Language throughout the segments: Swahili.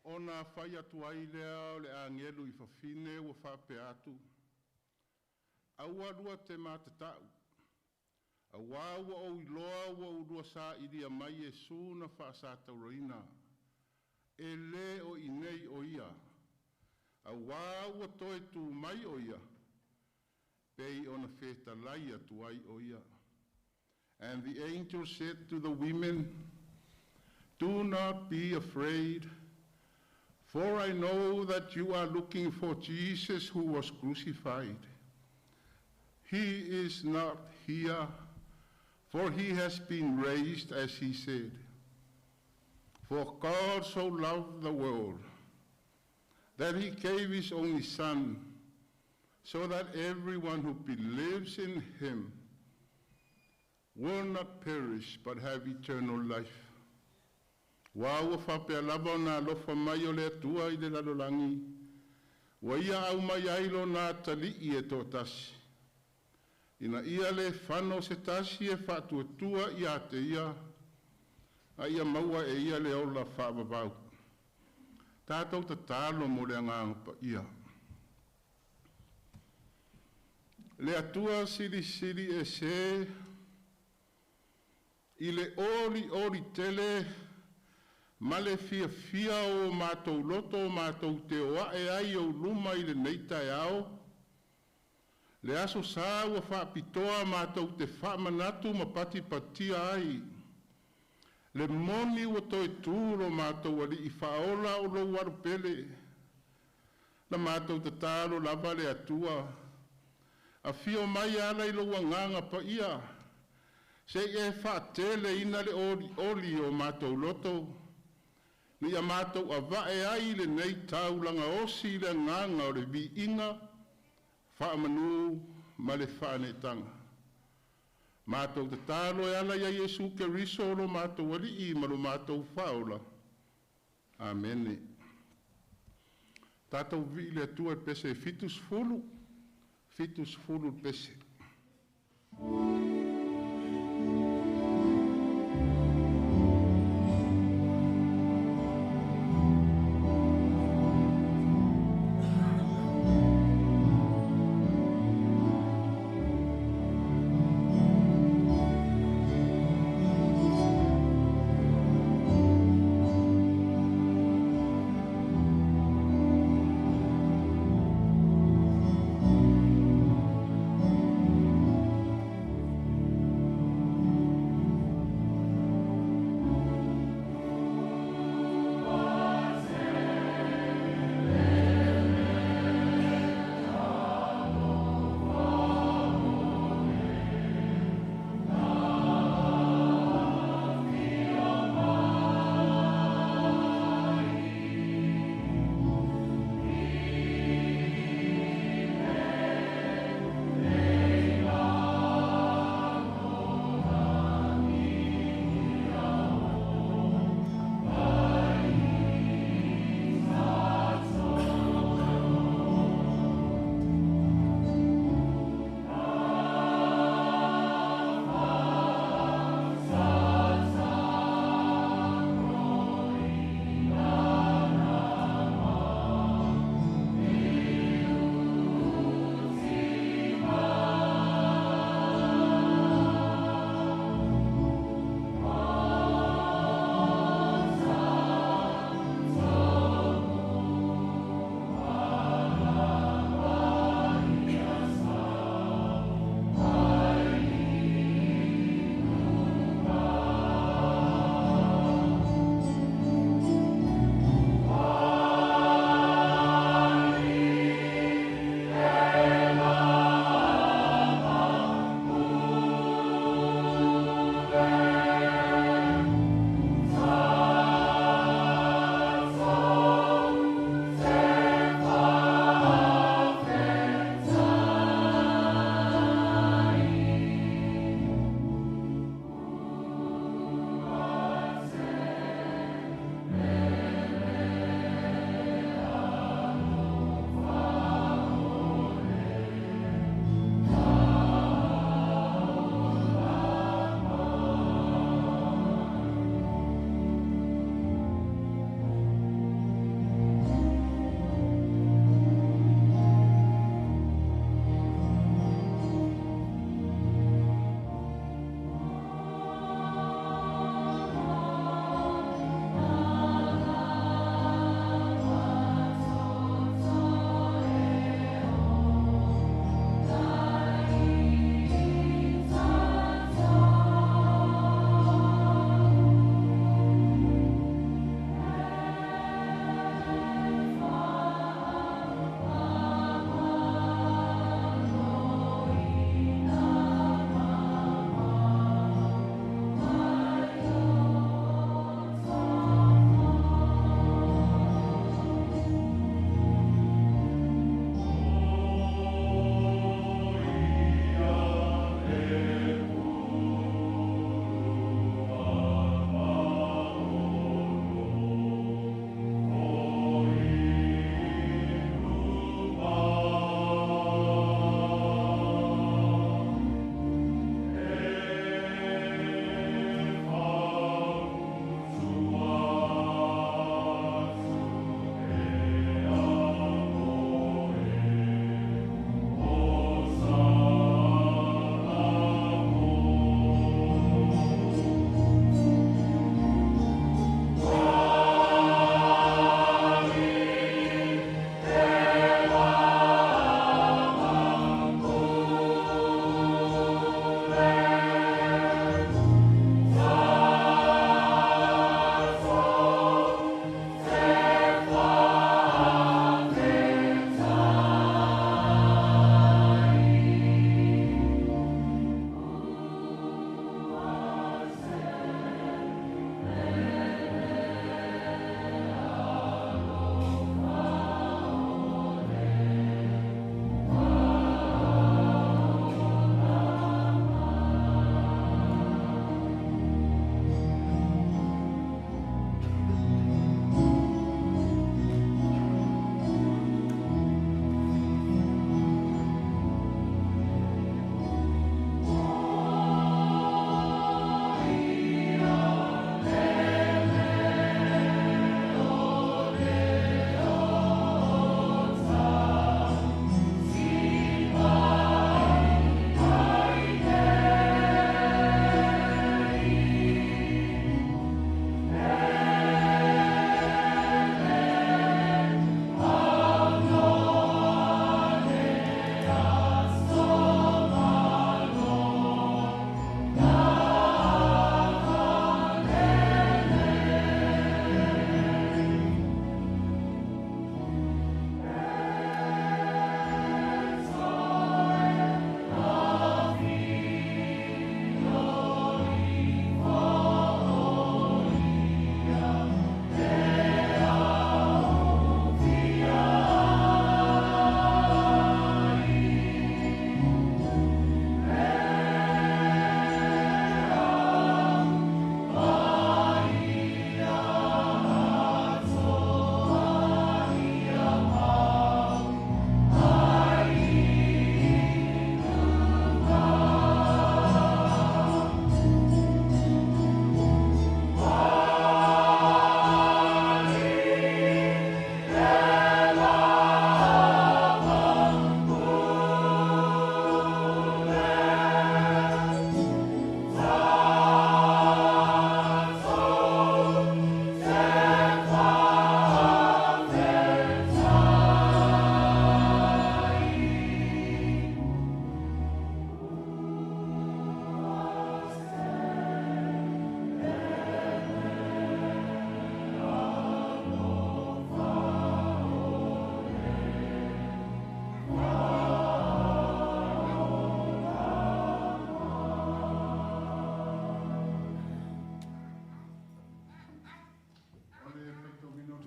Ona whai atu ai lea o le angelu I whawhine ua whape atu. Aua rua te mātatau. Aua ua o iloa ua urua sa iria mai e suna wha sa tauraina. E le o inei o ia. Aua ua toe tu mai o ia. Pei ona wheta lai atu ai o ia. And the angel said to the women, "Do not be afraid, for I know that you are looking for Jesus who was crucified. He is not here, for he has been raised as he said. For God so loved the world that he gave his only Son, so that everyone who believes in him will not perish but have eternal life." Wa ua whapea lava na lofa mai o le atua I le lalolangi. Wa ia au mai ailo na tali I e tō tasi. Ina ia le whano se tasi e whatuatua I a te ia. A ia maua e ia le ola whaababau. Tātou ta tālo mo le angangapa ia. Le atua siri siri e se I le oli tele ma le fia o mātou loto mātou te oa e ai o luma I le neita e ao. Le aso sā ua whaapitoa mātou te whaamanatu ma pati patia ai. Le moni ua toi tūro mātou ali I whaola o lo warupele. Na mātou te tālo lava le atua. A fio mai ala I lo wanganga pa ia. Se e whaatele ina le oli o mātou loto. Ni a mātou a vae ai le nei taulanga osi le nganga o le vi inga, whaamanu ma le whaanetanga. Mātou te tālo e ala ia Jesu ke riso lo mātou ali I ma lo mātou whaola. Amene. Tātou vi le atua pese fitus fulu pese.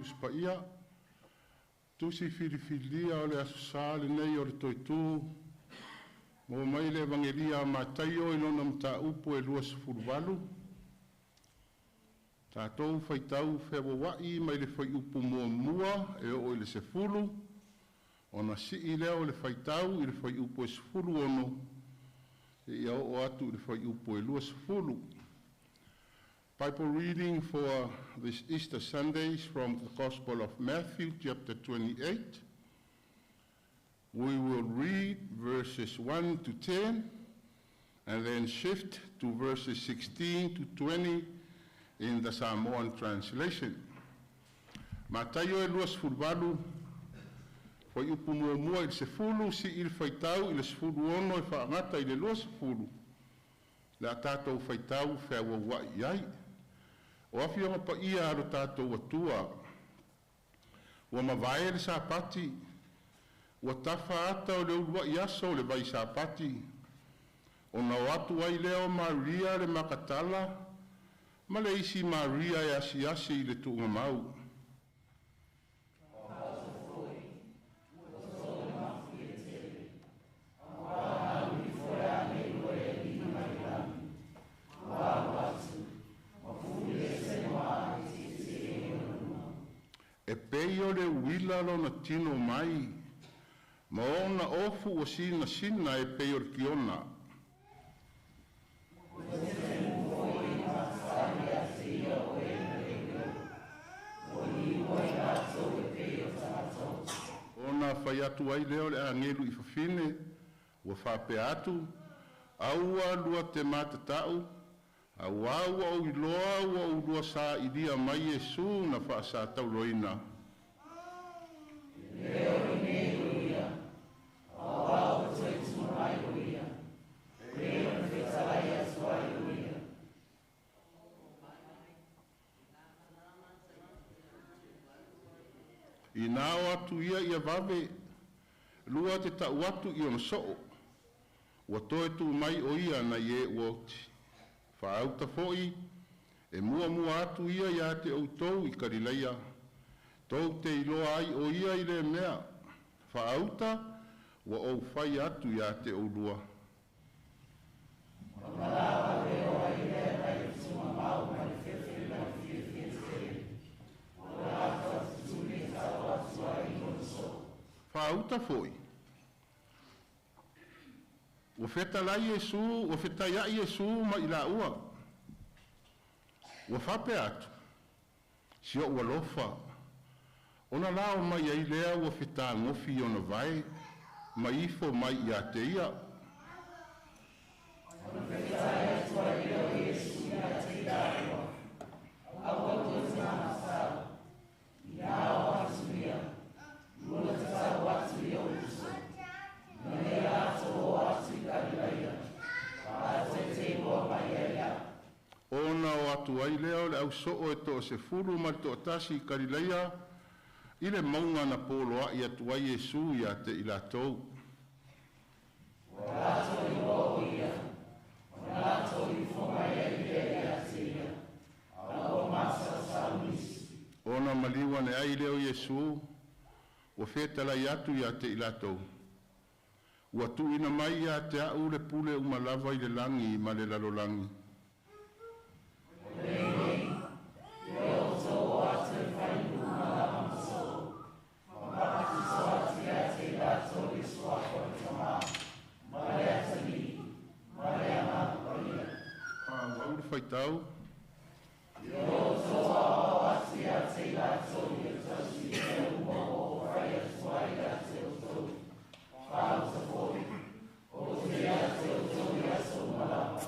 uspaia. Tusi filifilia o le asosā lenei o le toitū. Mo mai le evangelia matai o ilona mataupu e 2:8. Tātou whaitau whewawai mai le whaiupu mua e o i le 10. Ona si i leo le whaitau i le whaiupu e 10 ono. E ia o atu le whaiupu e 2:10. Bible reading for this Easter Sunday is from the Gospel of Matthew, chapter 28. We will read verses 1 to 10 and then shift to verses 16 to 20 in the Samoan translation. Mataio e 2:10, foi upu mua i le 10 si i le whaitau i le 10 e whaangata i le 2:10. Le a tātou whaitau whea wai ai. O awhionga pa ia aro tātou atua. Ua mawae le sāpati. Ua tafa ata o le urua i aso le vai sāpati. O na watu ai leo Maria le makatala. Ma le isi Maria e asi i le tuunga mau. E pei o le uila lona tino mai. Ma ona ofu o sina e pei o le kiona. Ona whai atu ai leo le angelu i whawhine, ua whape atu, aua lua te matatau, au aua o iloa ua ulua sa idia mai Yesu na wha sa tau roina. Leo i neruia, au au tui tumarai uia, leo i whitalai atuai uia. I nao atu ia vave, lua te tau atu i ona soo, ua toe tu mai o ia na ie uoti. Whaauta foi, e mua atu ia te outou i Karileia. Tau te iloa ai o ia i le mea. Whaauta, ua ou whai atu ia te oulua. Malawa leo ai le mai tuma mau mai whiwhi na whiwhi. Ua ata tuli tau atu ai konso. Whaauta foi. Ua whetalai Yesu, ua whetaiai Yesu ma i la ua. Ua whape atu. Sio ua lofa. Ona lao mai ai lea ua wheta ngofi ona vai. Ma ifo mai i a te ia. Ona whetai atu ai leo Yesu i a te ia. Awa te nana sao. Iao atu ia. Lula te tau atu i o uso. Nea atu o atu i Karileia. Ate te moa mai eia. Ona o atu ai leo le au soo e to se furu ma to tasi i Karileia. Ile maunga na poloa i atu ai Yesu i a te ilatou. O ato i o ia. O ato i fonga e a te ia. A o masa saunisi. Ona maliwa ne ai leo Yesu. O fetala i atu i a te ilatou. Ua tu ina mai ia te au le pule umalava i le langi ma le lalolangi. Lei, leo tō atu whai umalava maso. Mapaki so ati a te lato i suako i tama. Mare atani, mare amapaia. Wau le whaitau. Leo tō ao ati a te lato i tasi e ua o whai atuai a te utou. Whauta foi, o te a te utou i aso malava.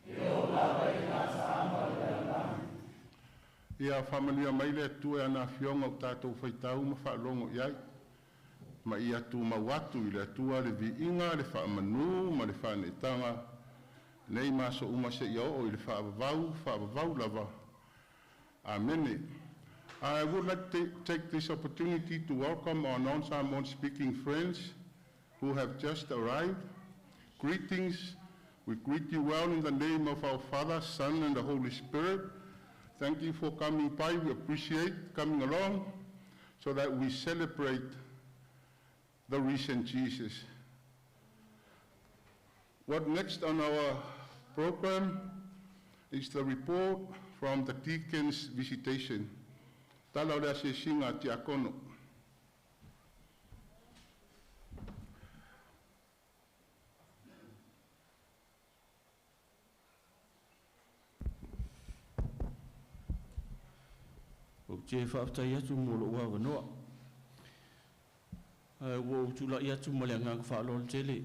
E o lava i nata amare a lami. Ia whamalia mai le tue ana whionga o tātou whaitau ma whaalongo iai. Ma ia tu mawatu i le atua le vi inga le whaamanu ma le whaanetanga. Nei maso umase i o i le whaavavau lava. Amene. I would like to take this opportunity to welcome our non-Samoan speaking friends who have just arrived. Greetings. We greet you well in the name of our Father, Son, and the Holy Spirit. Thank you for coming by. We appreciate coming along so that we celebrate the risen Jesus. What next on our program is the report from the deacon's visitation. Tala olea se singa te akono. O te whaaftai atu molo ua wanoa. Ua utula i atu maleanga whaalol tele.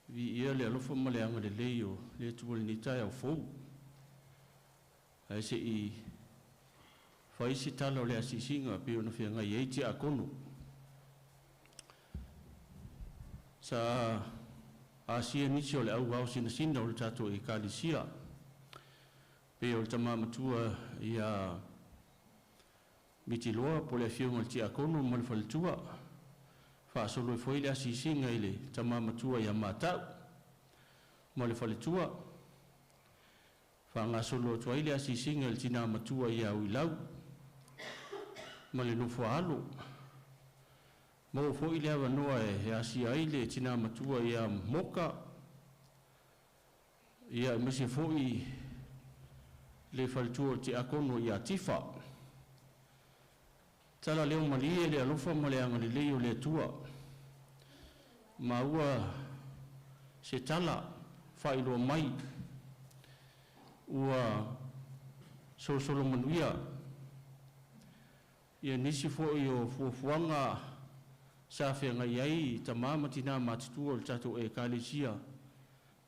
Vi ia le alofa maleanga le leio le atu wale ni tai au fau. Hai se i whaisi tala o le asisinga pe ona whianga i eiti a kono. Sa asia nisi o le au au sina sina o le tato e kalisia. Pe o le tamamatua ia mitiloa po le whiunga le tia kono mo le whaletua. Whaasolo e foi le asisinga i le tamamatua ia matau mo le whaletua. Whaangasolo tua i le asisinga le tina matua ia uilau mo le nufo alo. Mo foi le awanoa e asia i le tina matua ia moka ia mese foi le whaletua te akono ia tifa. Tala leo malie le alofa mo le anga le leo le tua. Ma ua se tala whailo mai. Ua solo manuia. Ia nisi fo i o fuafuanga sa whenga iai ta mama tina matitua le tato e kalisia.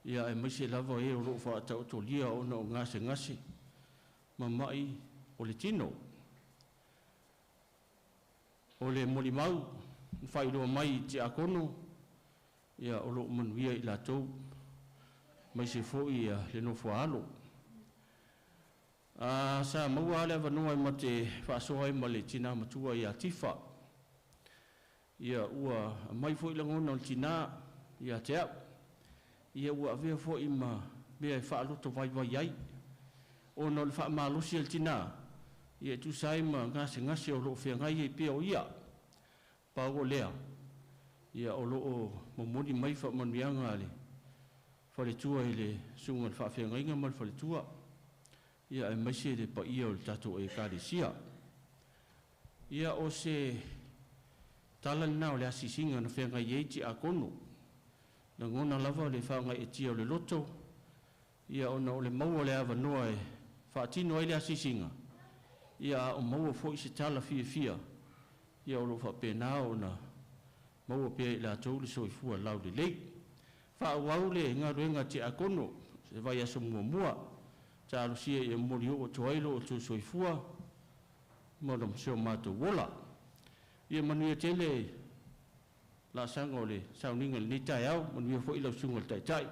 Ia e maise lava e o loo wha atau tolia o na o ngase ngase. Mamai o le tino. O le molimau, whailo mai te akono, ia o loo manuia i la tau, mai se fo i le nofo alo. Sa maua ale wanoa i ma te whaasoa i ma le tina matua i a tifa. Ia ua mai fo i langona o tina i a te au. Ia ua avea fo i ma mea i whaaloto vai vai ai. O no le wha maalosi al tina. Ia tu saima ngase o loo whiangai e pia o ia. Pa o lea. Ia o loo momoni mai wha manuianga le. Whale tua i le sunga le wha whiangai nga mal whale tua. Ia e maise le pa ia o le tato e kāresia. Ia o se tala na o le asisinga na whiangai e ti a kono. Na ngona lava le whaangai e tia o le loto. Ia ona o le maua le awa noa e whaatino ai le asisinga. Ia o maua fo i se tala fia. Ia o lo whapena o na maua pia i la tau le soifua lau le lei. Whaawau le ngā ruenga te akono, se vai aso mua. Ta alusia i mori o toailo o tu soifua, mora mseo mātou wola. Ia manuia tele la sanga o le sauninga le nitai au, manuia fo i lau sunga le taitai.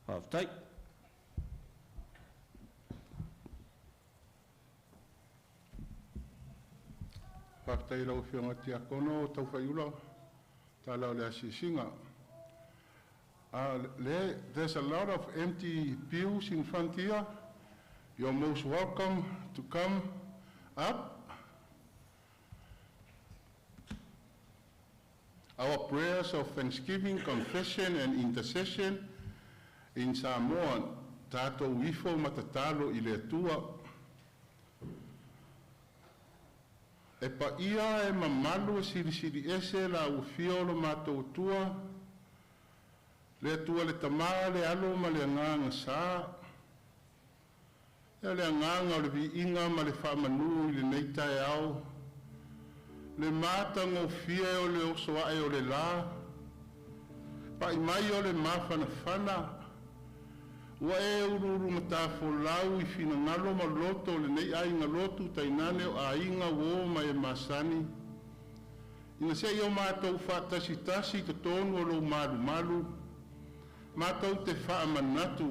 Haftai. Whaktai lau whianga te akono tau whaiula, tā lau le asisinga. There's a lot of empty pews in front here. You're most welcome to come up. Our prayers of thanksgiving, confession and intercession in Samoa, tātou wifo matatalo i le tua. E pa ia e mamalu e siri ese la ufio lo mātou tua. Le tua le tamaa le alo ma le anganga saa. E le anganga o le vi inga ma le whamanu i le neitai au. Le mātanga o fia o le osoae o le la. Pa i mai o le mawhana whana. Ua e ururu matafo lau i fina ngalo ma loto le nei ai nga lotu tainane o a inga wo ma e masani. Ina se i o mātou whātasi ka tonu o lo malu. Mātou te whaamanatu.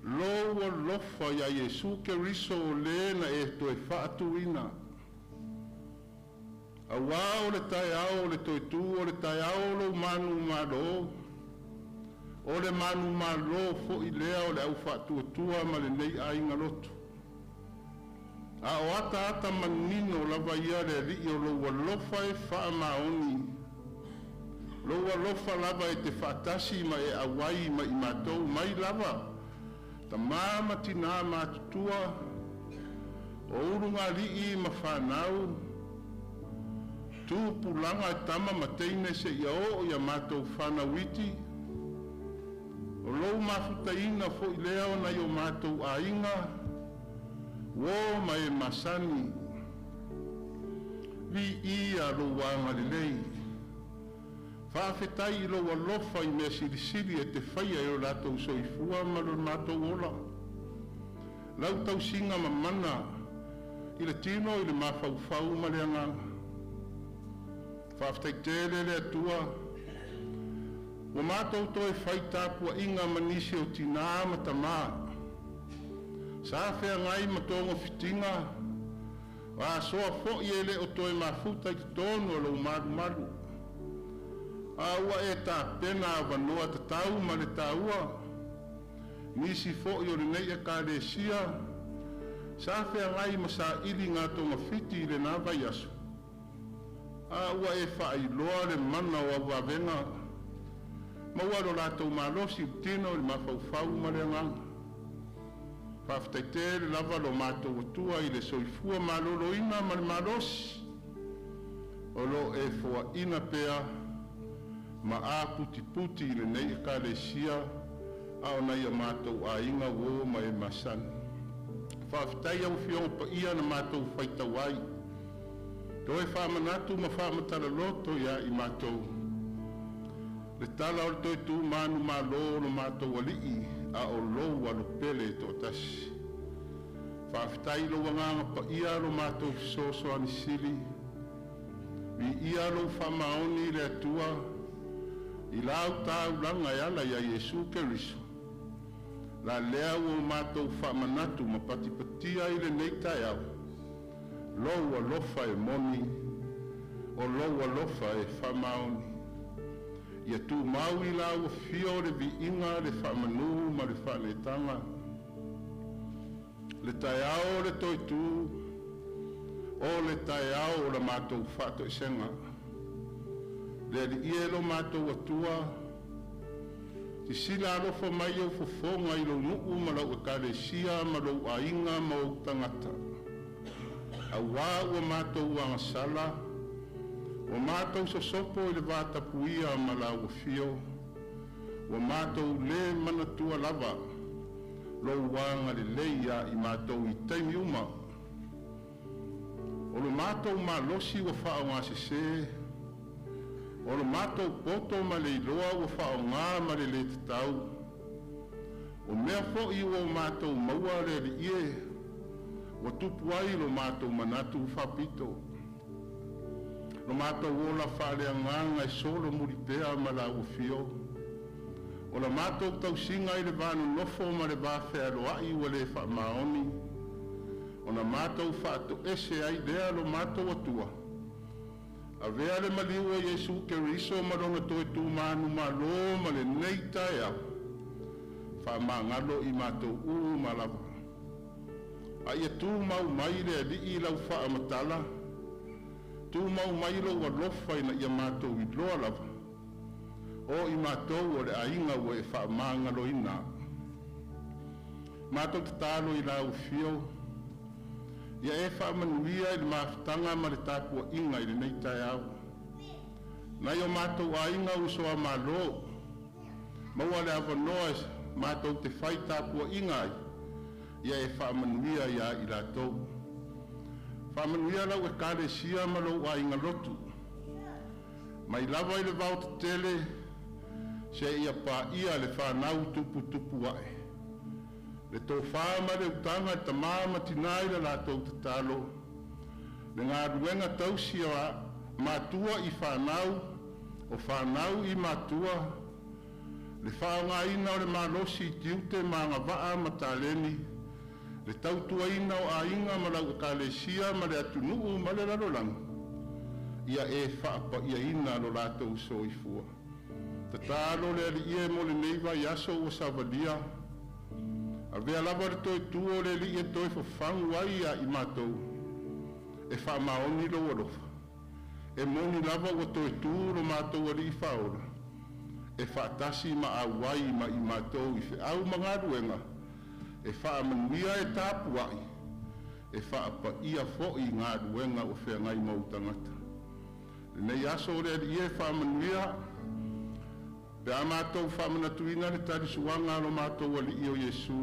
Lo o lofa ia Yesu ke riso o lena e to e whaatuina. A wā o le tai au o le toitu o le tai au o lo manu malo. O le manu malo fo I lea o le au whatuatua ma le nei ainga lotu. A o ata manino lava ia le ri o lo walofa e wha maoni. Lo walofa lava e te whatasi ma e awai ma I matou mai lava. Ta mama tina matutua. O urunga rii ma whanau. Tu pulanga e tama ma teine se ia o ia matou whanawiti. O lou mafutaina fo I lea o na I o matou ainga. Wo mai masani. Vi ia lo wanga lelei. Whawhetai lo walofa I mea sirisiri e te whaia e o latou soifua ma lo matou ola. Lau tau singa ma mana. I le tino I le mawhauwhau ma le anganga. Whawhetai tele le atua. Wa mātou toi whaitapua inga manisi o tina ma tamaa. Sa whea ngai ma tonga fitinga. Wa soa fo I ele o toi mafuta I tonu o lau maru. Aua e ta pena wanoa ta tau ma le taua. Nisi fo I o le nei e ka le sia. Sa whea ngai ma sa ili ngā tonga fiti le nā vai asu. Aua e whai loa le mana o awavenga. Mawaro latou malosi tino le mafau ma le nganga. Whawhetai le lava lo mātou atua I le soifua malolo ina ma le malosi. O lo e fua ina pea ma a puti I le nei ka le sia a o nei a mātou a inga wo ma e masani. Whawhetai au fionga pa ia na mātou whaitawai. Toi whamanatu ma whamatala loto ia I mātou. Le tala o toi tu manu malo no mātou alii a o lou alo pele to tasi. Whawhetai lo wanganga pa ia lo mātou soso anisili. Vi ia lo whamaoni le atua. I lau tāu langa ala ia Yesu Keriso. La lea o mātou whamanatu ma patipatia I le neitai au. Lou alofa e moni. O lou alofa e whamaoni. Ia tu mau I lau fio le vi inga le whamanu ma le whanetanga. Le tai ao le toi tu. O le tai ao la mātou whato I senga. Le li ielo mātou atua. Ti sila alofa mai au fofonga I lo nuu ma lau e kare sia ma lau a inga ma au tangata. A wā ua mātou angasala. O mātou sa sopo I le vātapuia ma la ua fio. O mātou le manatua lava. Lo wanga le leia I mātou I taimi uma. O lo mātou ma losi wa whao ngā sese. O lo mātou poto ma le iloa wa whao ngā ma le le tatau. O mea fo I o mātou maua le li ie. Wa tupu ai lo mātou manatu whapito. Lo mātou ola whare anganga I solo muripea ma la ufio. O la mātou tau singa I le vānu nofo ma le vāwhea roai ua le wha maoni. O na mātou whaato ese ai lea lo mātou atua. A vea le maliua Yesu Keriso ma ronga toi tū mānu malo ma le neitai au. Wha mangalo I mātou ma lava. A ia tū mau mai le li I lau wha amatala. Tu mau mai lo wa lofa ina ia mātou I loa lava. O I mātou o le ainga o e wha mangalo ina. Mātou te tālo I lau fio. Ia e wha manuia I le mawhitanga ma le tāpua inga I le neitai au. Nai o mātou ainga usoa mālo. Maua le awanoa mātou te whai tāpua inga ai. Ia e wha manuia ia I lātou. Whamanuia lau e kare sia ma lau a inga lotu. Mai lava I le vau te tele, se ia pā ia le whanau tupu wae. Le tō whāma le utanga ta māma tinai le lātou te talo. Le ngā ruenga tausi a mātua I whanau, o whanau I mātua. Le whaonga ina o le mālosi I tiute mā ngā waa ma tāleni. Le tautua ina o a inga ma lau ka le sia ma le atunuu ma le lalolang. Ia e whaapa ia ina lo lātou soifua. Tatalo le ali ie mo le neiva yaso o savalia. A vea lava le toi tuo le li e toi fafangu ai a i mātou. E wha maoni lo warofa. E moni lava o toi tuo lo mātou ali i whaora. E wha tasi ma awai ma i mātou i whi au mangaruenga. E wha manuia e tāpu ai. E wha pa ia fo i ngā ruenga o whea ngai mautangata. Nei aso le ali e wha manuia. Pe a mātou whamanatuina le tari suanga lo mātou ali i o Yesu.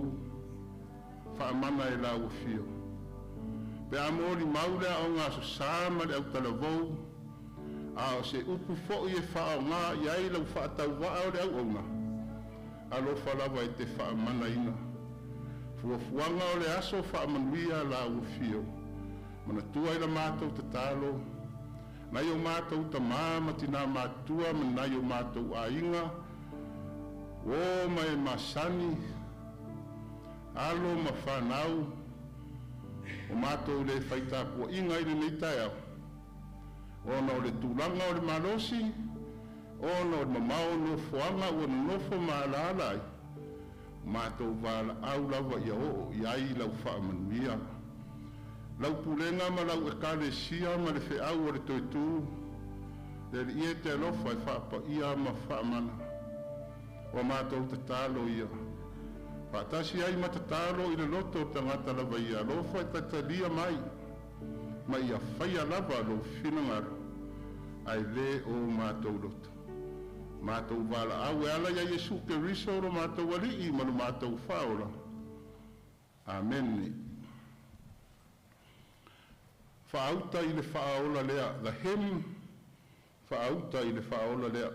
Whaamana e la ua fio. Pe a mōri maulea o ngā so sāma le au talavou. A o se upu fo'i e whao ngā i ai lau whaatau waa o le au onga. A lo whalawa e te whaamana ina. Fuafuanga o le aso whaamanuia la ua fio. Mana tua i la mātou te talo. Nai o mātou ta māma tina mātua, nai o mātou a inga, o mai masani, alo ma whanau, o mātou le whaita kua inga i le neitai au. O na o le tūlanga o le malosi, o na o le mamao no foanga o na nofo maalalai, mātou wala au lava ia o, iai lau whaamanuia. Lau pulenga ma lau e kale sia ma le whiau o le toitu. Le ie te alofa e whaapa ia ma whaamana. O mātou te tālo ia. Whaatasi ai ma te tālo i le loto tangata lava ia. Alofa e tatalia mai. Ma ia whaia lava lo whinangaro. Ai le o mātou loto. Mātou wala au e ala ia Yesu ke riso ro mātou wali i ma lo mātou whaola. Amen. Whaauta i le whaola lea, the hymn, whaauta i le whaola lea.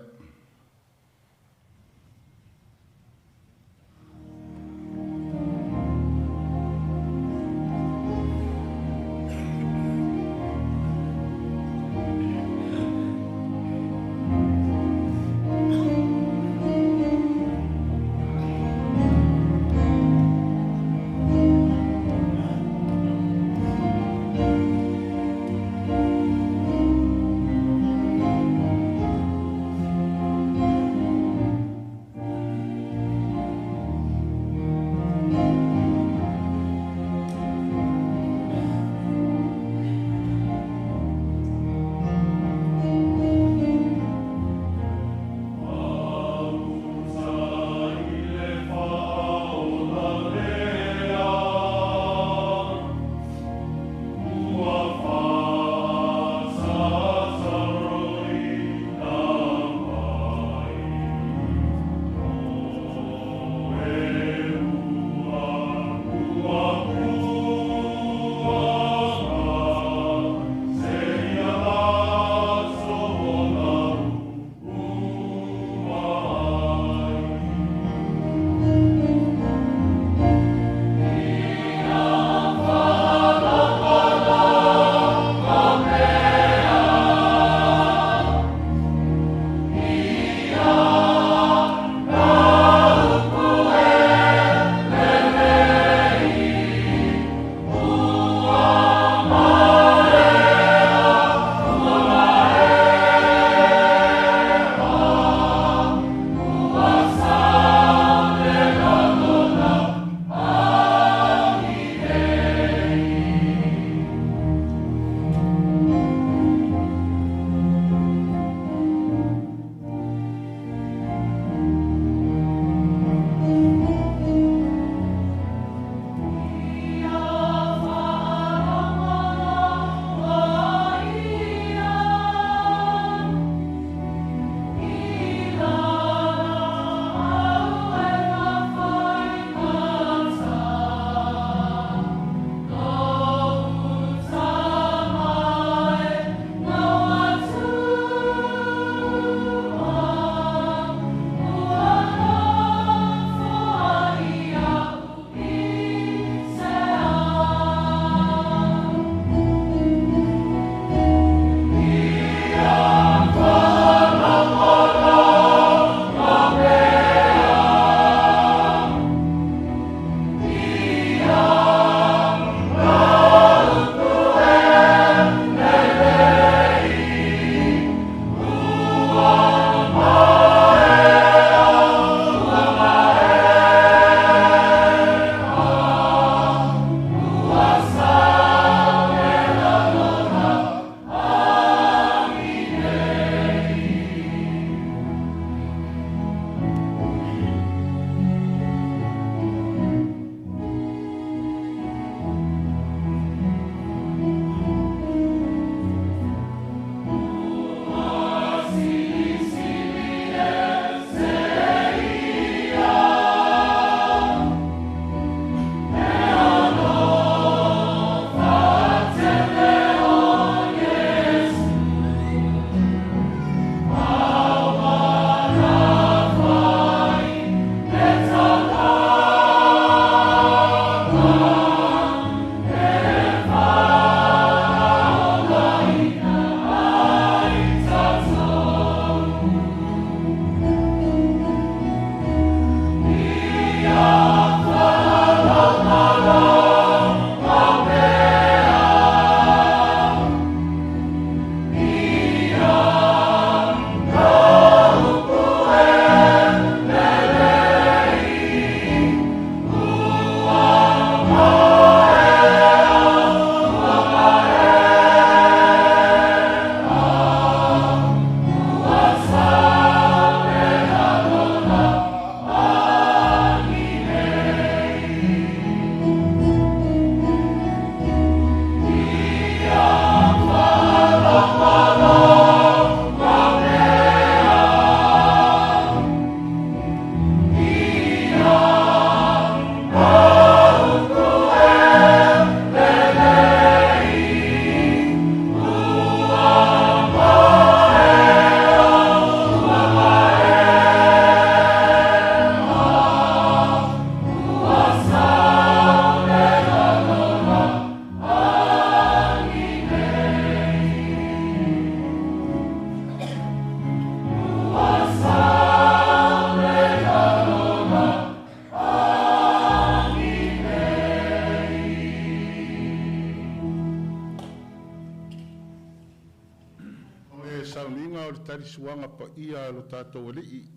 sauninga o le tarisuanga pa ia lo tātou alii.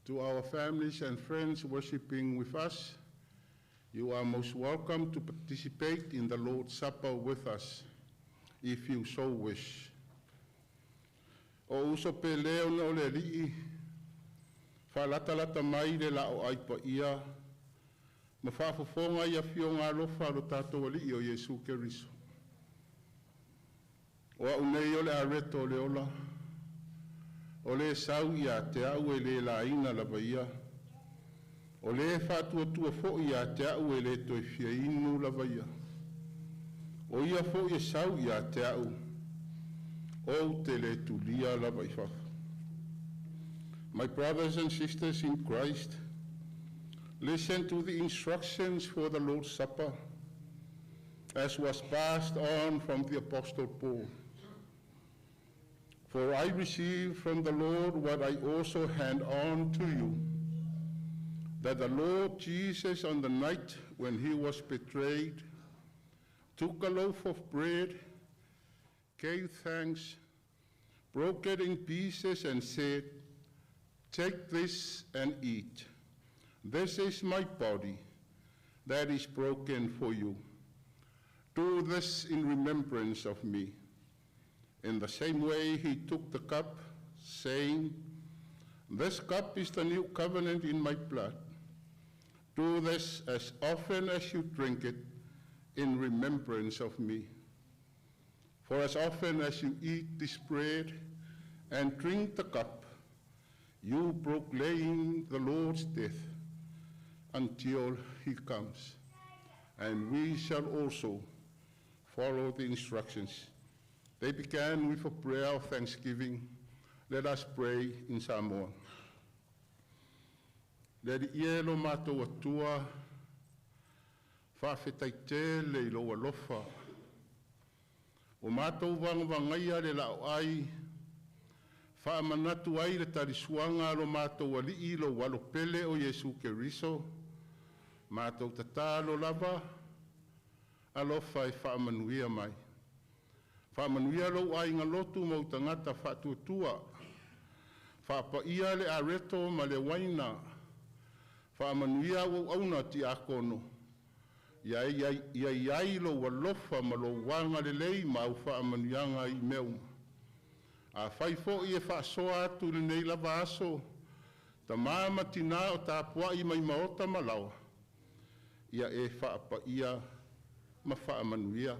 To our families and friends worshiping with us, you are most welcome to participate in the Lord's Supper with us, if you so wish. O uso pe leo no le alii, whalatalata mai le lao ai pa ia, ma whaafafonga ia fionga alofa lo tātou alii o Yesu Keriso. O unei o le areto le ola, o le sau ia te au e le laina la vaia, o le whātua fo ia te au e le toi fia inu la vaia, o ia fo ia sau ia te au, o te le tulia la vaifafa. My brothers and sisters in Christ, listen to the instructions for the Lord's Supper, as was passed on from the Apostle Paul. For I received from the Lord what I also hand on to you, that the Lord Jesus, on the night when he was betrayed, took a loaf of bread, gave thanks, broke it in pieces, and said, "Take this and eat. This is my body that is broken for you. Do this in remembrance of me." In the same way, he took the cup, saying, "This cup is the new covenant in my blood. Do this as often as you drink it in remembrance of me. For as often as you eat this bread and drink the cup, you proclaim the Lord's death until he comes. And we shall also follow the instructions." They began with a prayer of thanksgiving. Let us pray in Samoan. Le di ie lo mātou atua, whawhetaite le ilo alofa. O mātou wangawangaia le lao ai, whaamanatu ai le tarisuanga lo mātou alii lo walopele o Yesu Keriso, mātou tatalo lava, alofa e whaamanuia mai. Whaamanuia lo ai ngā lotu mau tangata whatuatua, whaapaia le areto ma le waina, whaamanuia o auna ti akono, iai lo walofa ma lo wanga le lei mau whaamanuianga i meuma. A whaifo i e whaasoa atu le nei lava aso, ta māma tina o tā puai mai maota malawa, ia e whaapaia ma whaamanuia.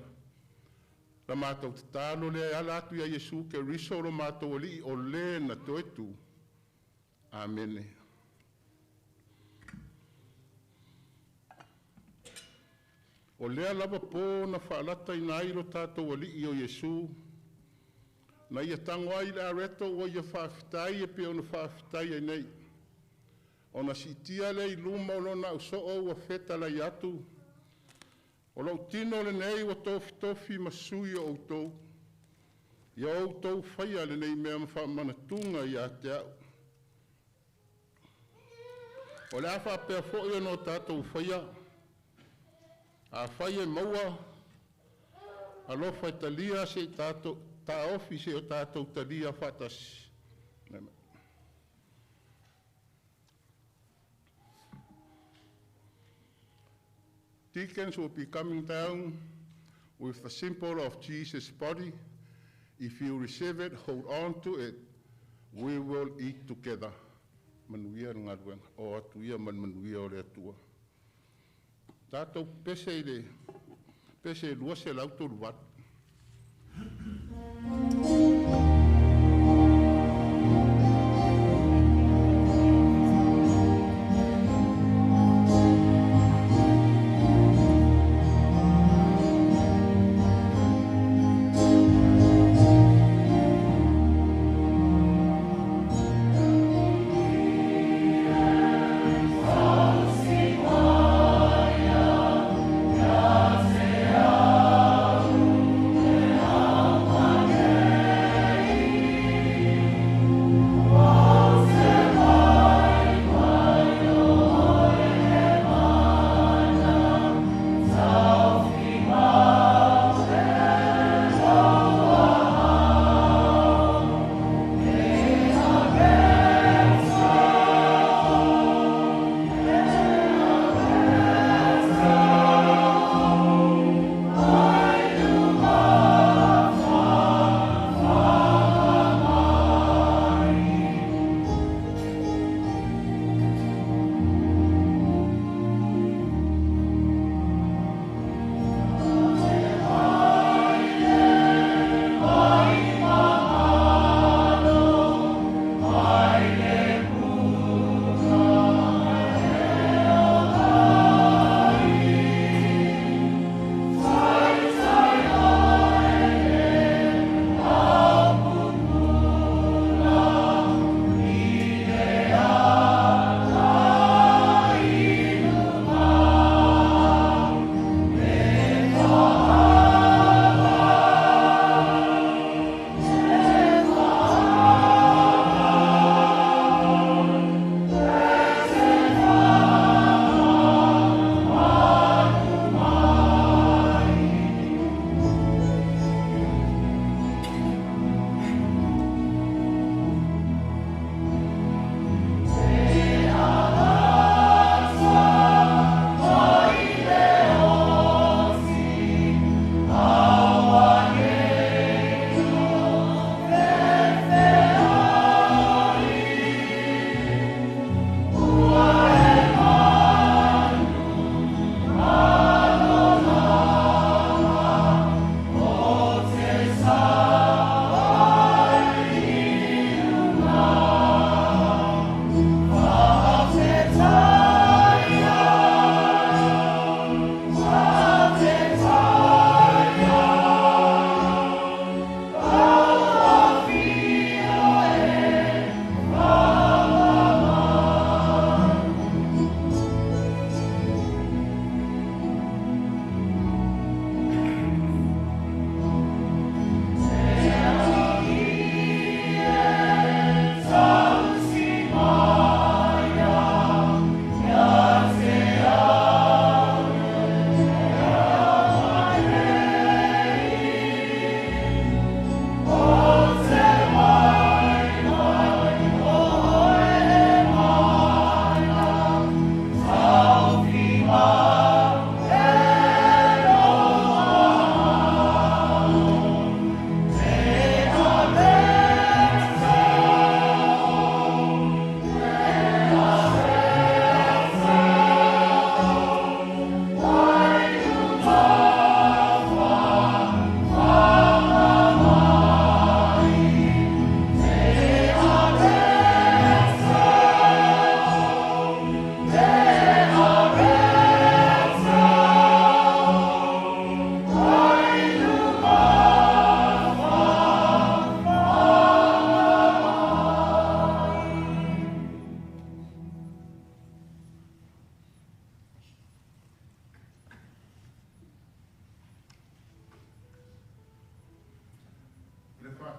La mātou tatalo le ala atu ia Yesu Keriso lo mātou alii o le na toetu. Amene. O lea lava pō na whaalata i nai lo tātou alii o Yesu. Na ia tango ai le areto o ia whaafitai e pe ona whaafitai ai nei. O na sitia le i luma o lona uso o ua feta lai atu. O lau tino le nei wa tofi masui o outou. Ia outou whaia le nei mea manatunga i a te au. O le awha pēr fōia no tātou whaia. A whaia maua. A lofa i talia se tātou, tā ofi se o tātou talia whatasi. Deacons will be coming down with the symbol of Jesus' body. If you receive it, hold on to it. We will eat together. Manuia ngā ruenga. O atuia manuia o le atua. Tātou pese lua se lauto ruat. Oh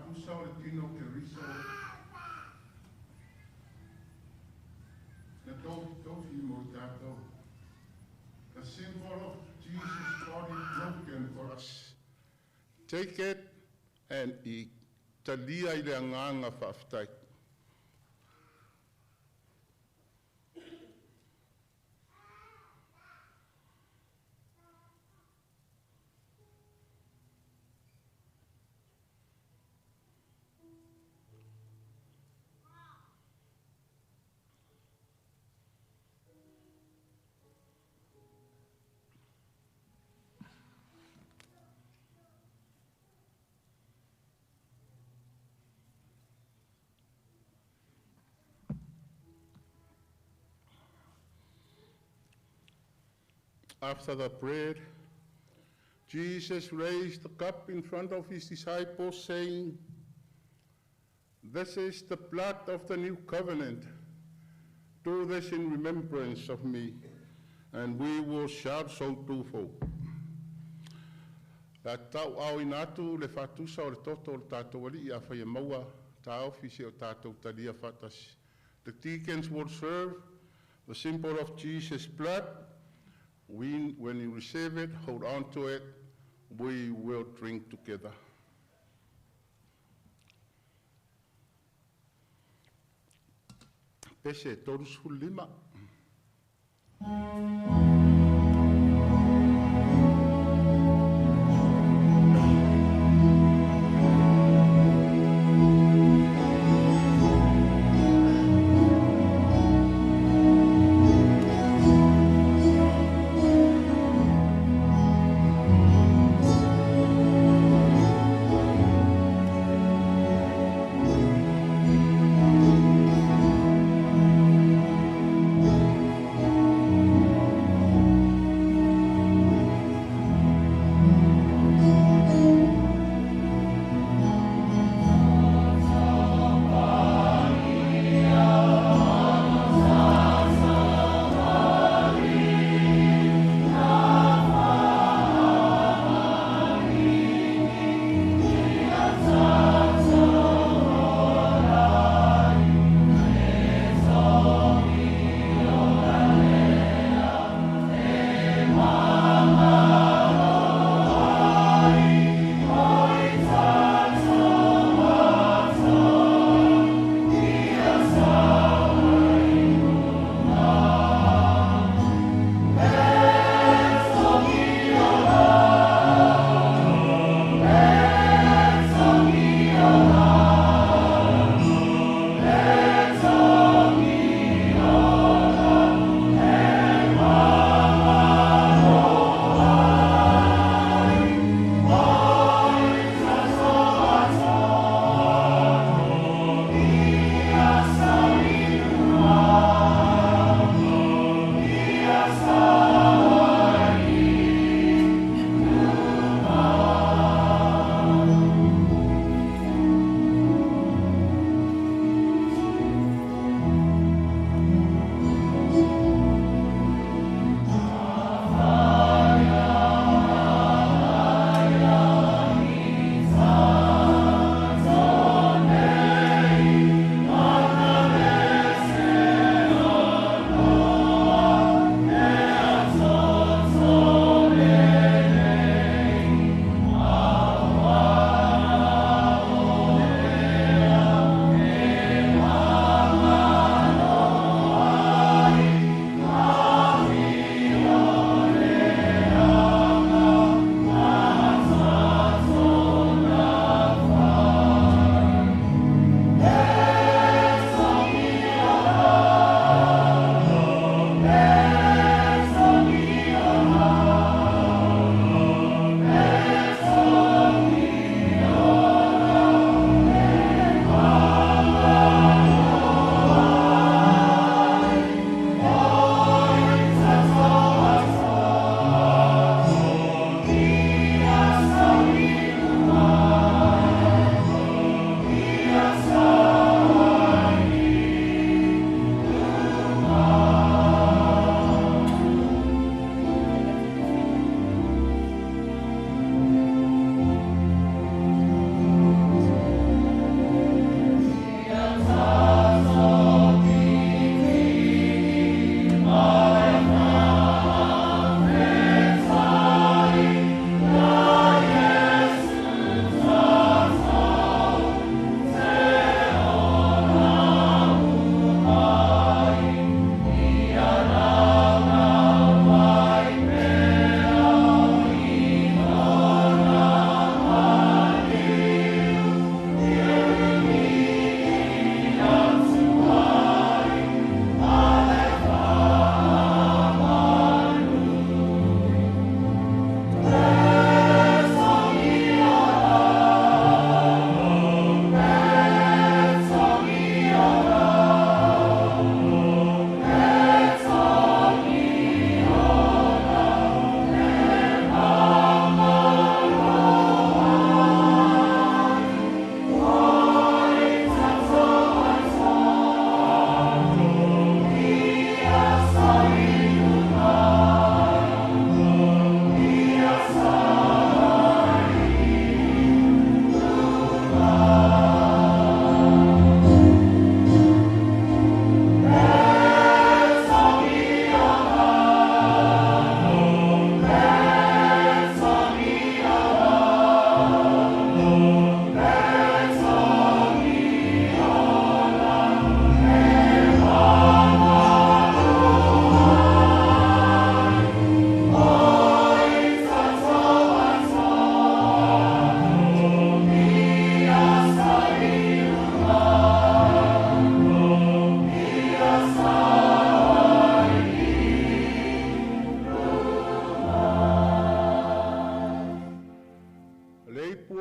whātusa o le tino ke riso. Na tofi mo tātou. The symbol of Jesus' body broken for us. Take it and eat. Talia i le anganga whaftai. After the prayer, Jesus raised the cup in front of his disciples, saying, "This is the blood of the new covenant. Do this in remembrance of me." And we will shout so tufo. La tau au inatu le fatusa o le toto o le tātou wali I a whaia maua, tā ofisi o tātou talia fatas. The deacons will serve the symbol of Jesus' blood. When you receive it, hold on to it, we will drink together. Pese todos lima.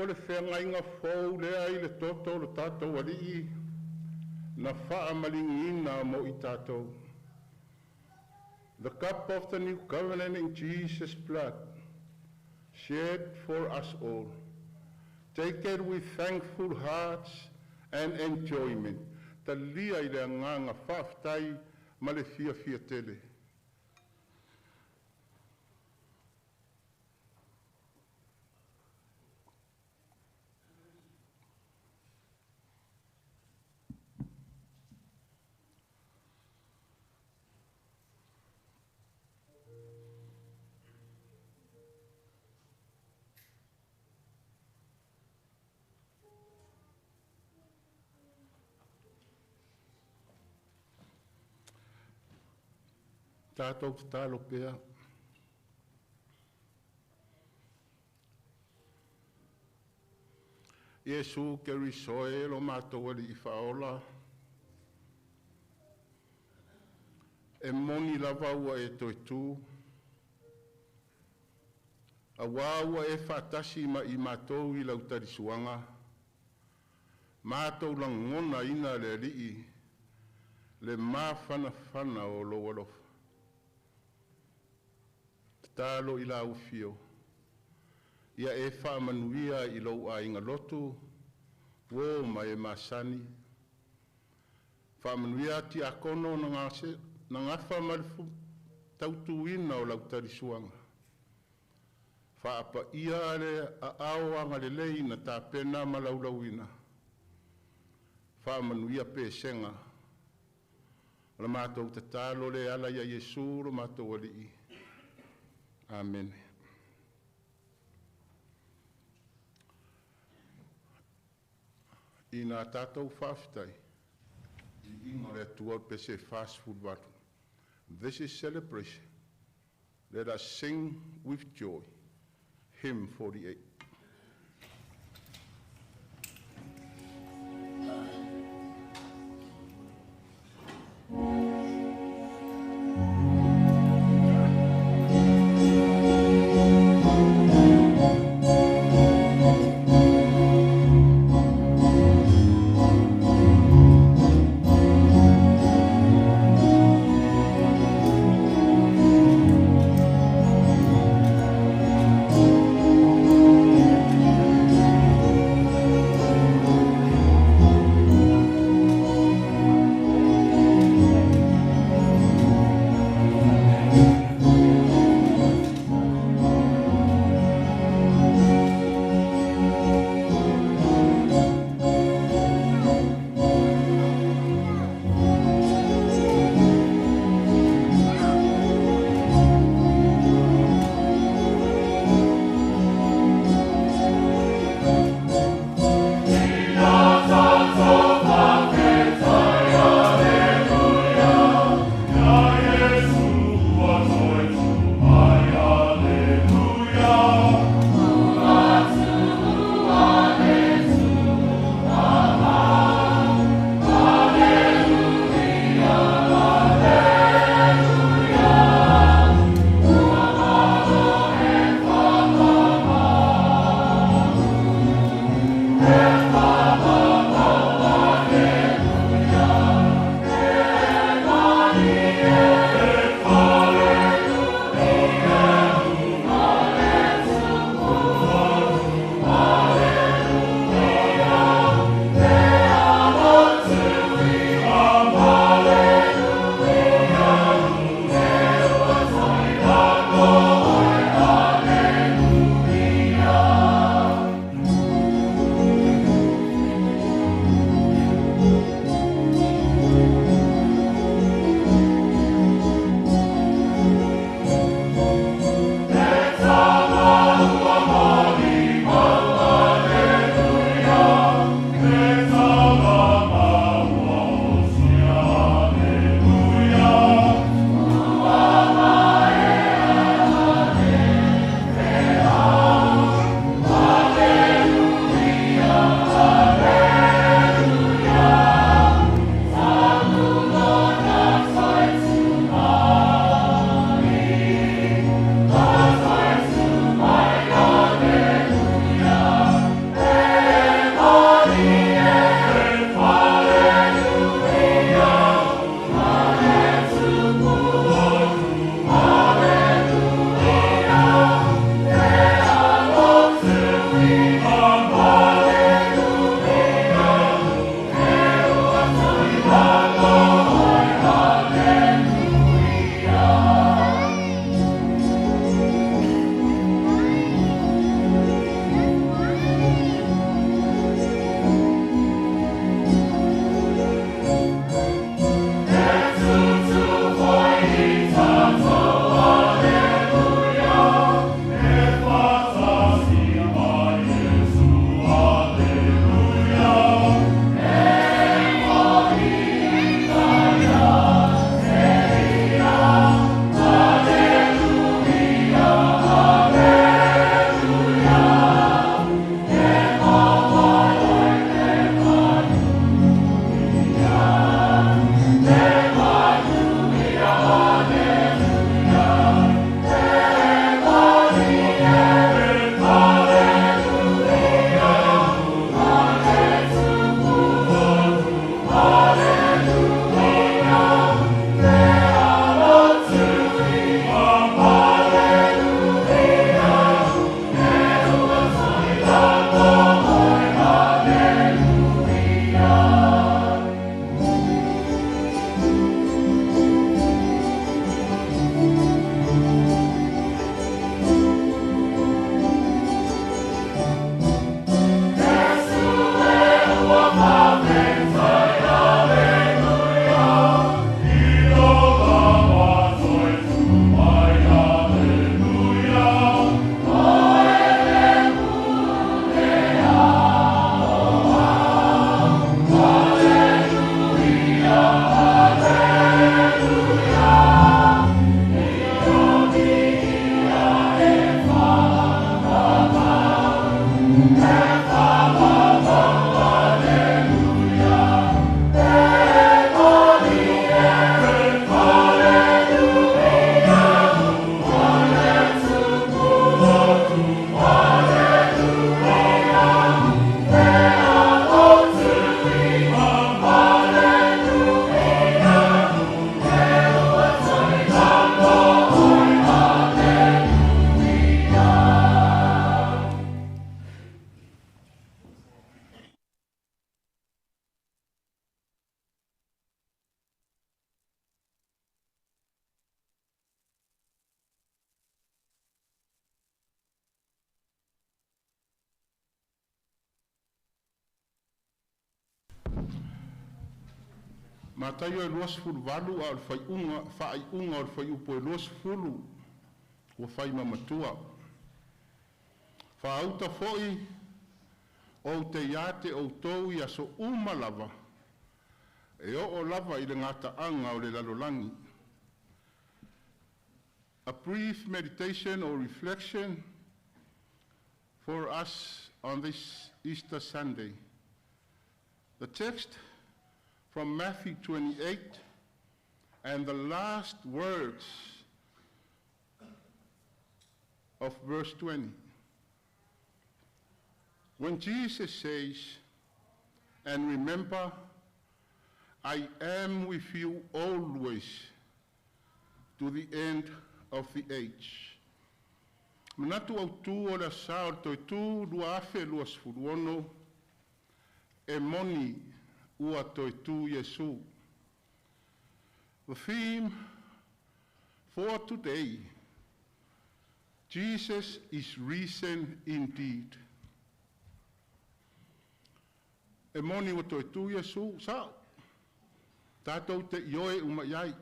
le whengainga fōu lea i le toto o le tātou alii, na wha malingina mo i tātou. The cup of the new covenant in Jesus' blood, shed for us all. Take it with thankful hearts and enjoyment. Ta lia i le anganga whaftai ma le fia tele. Tātou te tālo pēr. Iesu ke risoe lo mātou ali I whaola. E moni lava ua e toi tū. A wāua e whātasi ma I mātou I lau tarisuanga. Mātou langona ina le rii. Le māwhana o lo walofa. Talo I la ufio. Ia e whaamanuia I lau a inga lotu, wo ma e masani. Whaamanuia ti akono na ngafa marifu tautuina o lau tarisuanga. Whaapa ia le a aoanga le lei na tā pena ma laulauina. Whaamanuia pe senga. La mātou te talo le ala ia Yesu lo mātou alii. Amen. I nā tātou whawhitai, I ingo le tuot pese fast food watu. This is celebration. Let us sing with joy. Hymn 48. Thank Mataio e luas fulu valu a fai unga o le fai upo e luas fulu ua fai mamatua. Whaauta foi o te iate o tau i aso uma lava e o lava i le ngata anga o le lalolangi. A brief meditation or reflection for us on this Easter Sunday. The text from Matthew 28 and the last words of verse 20. When Jesus says, "And remember, I am with you always to the end of the age." Manatu au tu o le sao toi tu lua afe lua sfuruono e moni ua toi tu Yesu. The theme for today, Jesus is risen indeed. E moni ua toi tu Yesu, sao? Tātou te ioe uma iai.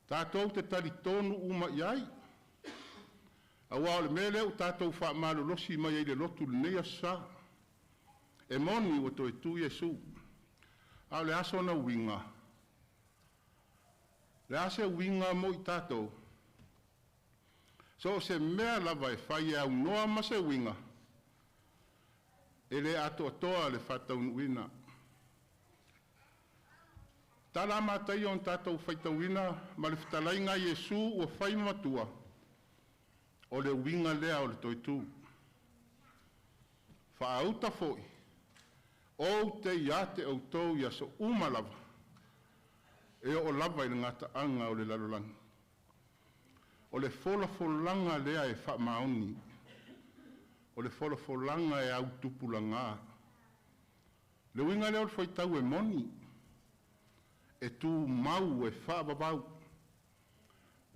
Tātou te taritonu uma iai. Awa o le mele o tātou wha malolosi mai e le lotu le nea sa. E moni ua toi tu Yesu. A le aso na winga. Le ase winga mo I tātou. So se mea lava e whai au noa ma se winga. E le ato atoa le whataunuina. Tala matai on tātou whaitauina ma le whatalainga Yesu ua whai matua. O le winga lea o le toitu. Whaauta foi. O te iate au tau ia so umalava. E o lava I le ngata anga o le lalolangi. O le fola folanga lea e wha maoni. O le fola folanga e au tupulanga. Le winga lea o le whaitau e moni. E tu mau e wha babau.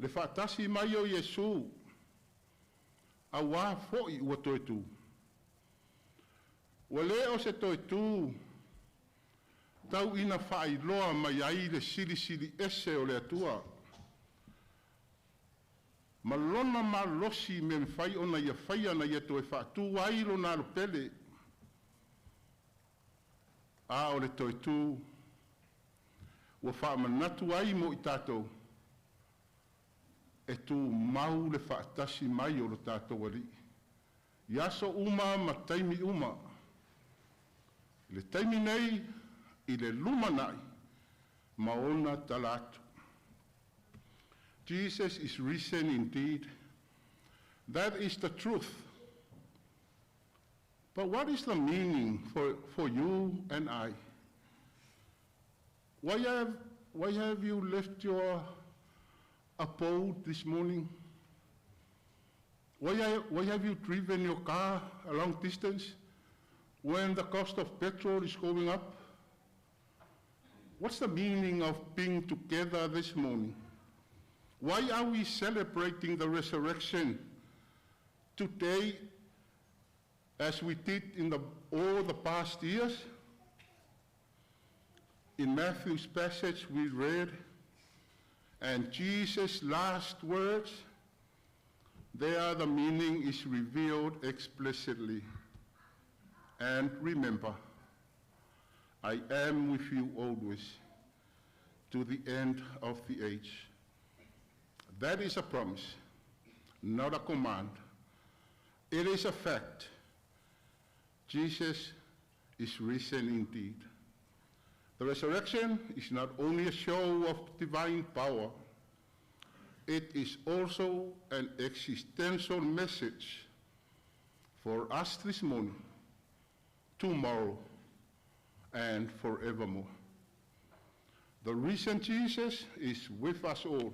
Le whaatasi mai o Yesu. A wā foi ua toi tu. Ua le o se toi tu, tau ina whai loa mai ai le siri ese o le atua. Ma lona ma losi me mwhai ona ia whai ana ia toi whaatu ailo nā lo pele. A o le toi tu, ua wha manatu ai mo I tātou. E tu mau le whaatasi mai o lo tātou ari. Iaso uma ma taimi uma. Le taimi nei I le luma nai ma ona talatu. Jesus is risen indeed. That is the truth. But what is the meaning for you and I? Why have you left your abode this morning? Why have you driven your car a long distance when the cost of petrol is going up? What's the meaning of being together this morning? Why are we celebrating the resurrection today as we did in all the past years? In Matthew's passage we read, and Jesus' last words, there the meaning is revealed explicitly. And remember, I am with you always to the end of the age. That is a promise, not a command. It is a fact. Jesus is risen indeed. The resurrection is not only a show of divine power, it is also an existential message for us this morning, tomorrow, and forevermore. The risen Jesus is with us all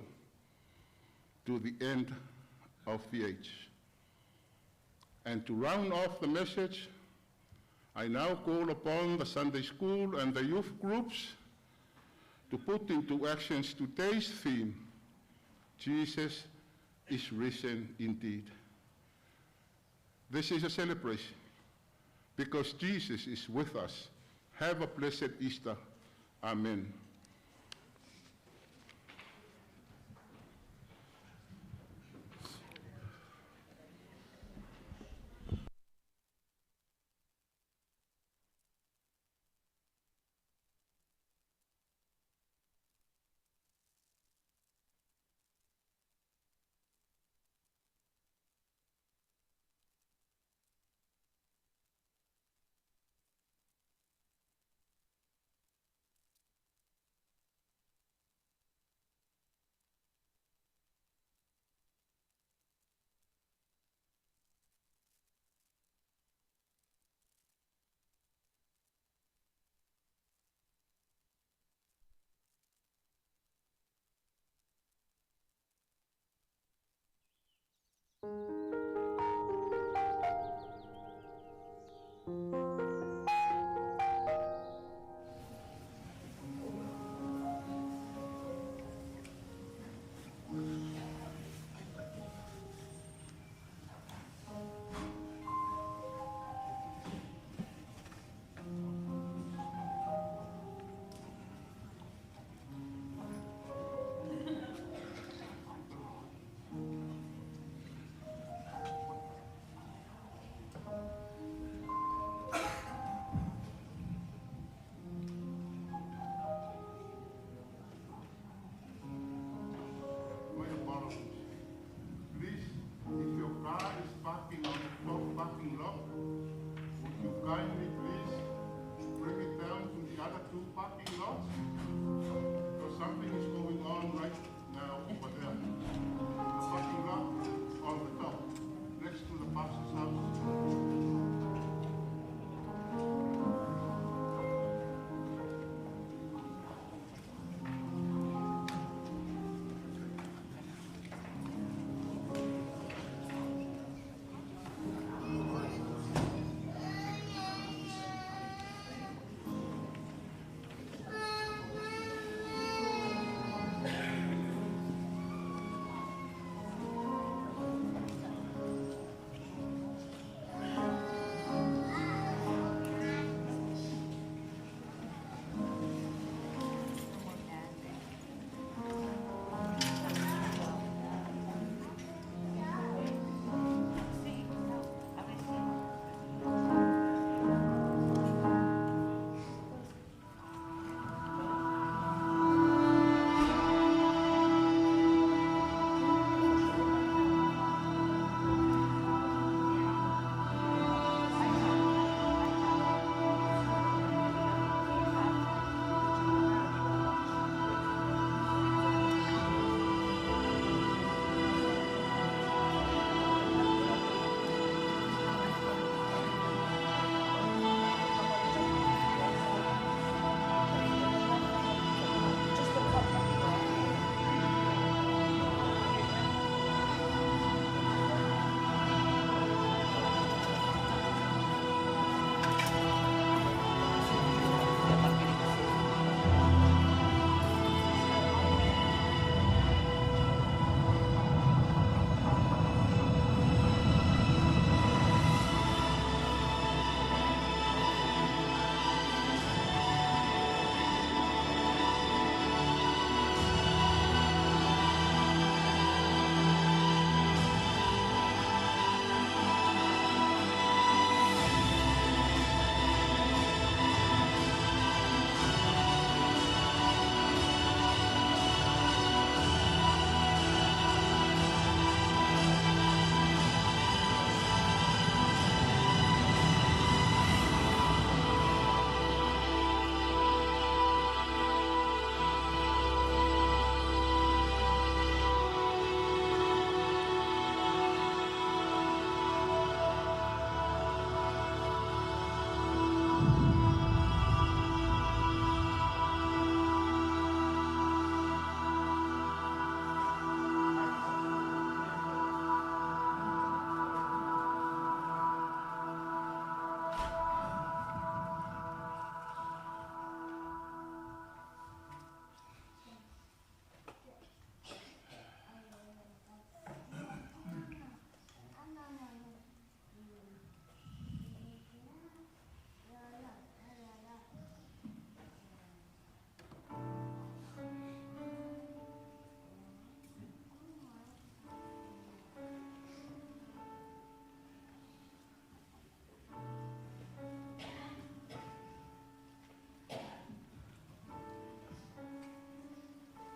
to the end of the age. And to round off the message, I now call upon the Sunday school and the youth groups to put into action today's theme, Jesus is risen indeed. This is a celebration because Jesus is with us. Have a blessed Easter. Amen.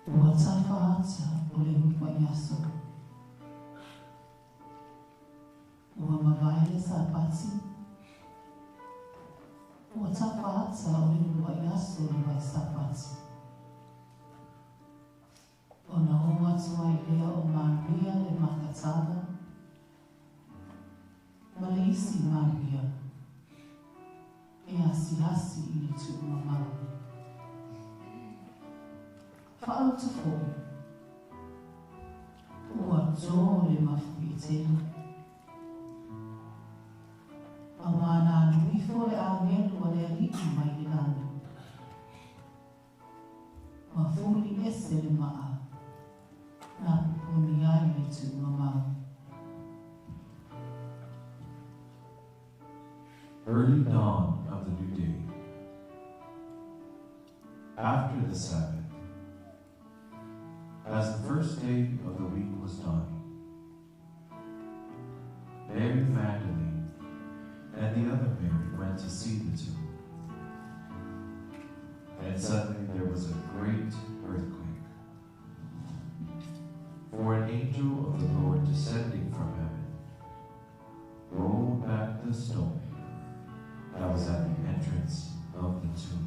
Ua tawhaata o le hupai aso. Ua mawaele sa pati. Ua tawhaata o le hupai aso le vai sa pati. O na hoa tua i lea o Maria le makatala. Ma le isi Maria. E asi i le tu mamau. Whaau te fōi. Ua tō le mafu i tēnu. A wāna nui fō le āngelu a le aliki mai le lana. Ma fōli ese le maa. Nā pupuni ai le tu mamau. Early dawn of the new day. After the Sabbath, as the first day of the week was dawning, Mary Magdalene and the other Mary went to see the tomb. And suddenly there was a great earthquake. For an angel of the Lord descending from heaven rolled back the stone that was at the entrance of the tomb.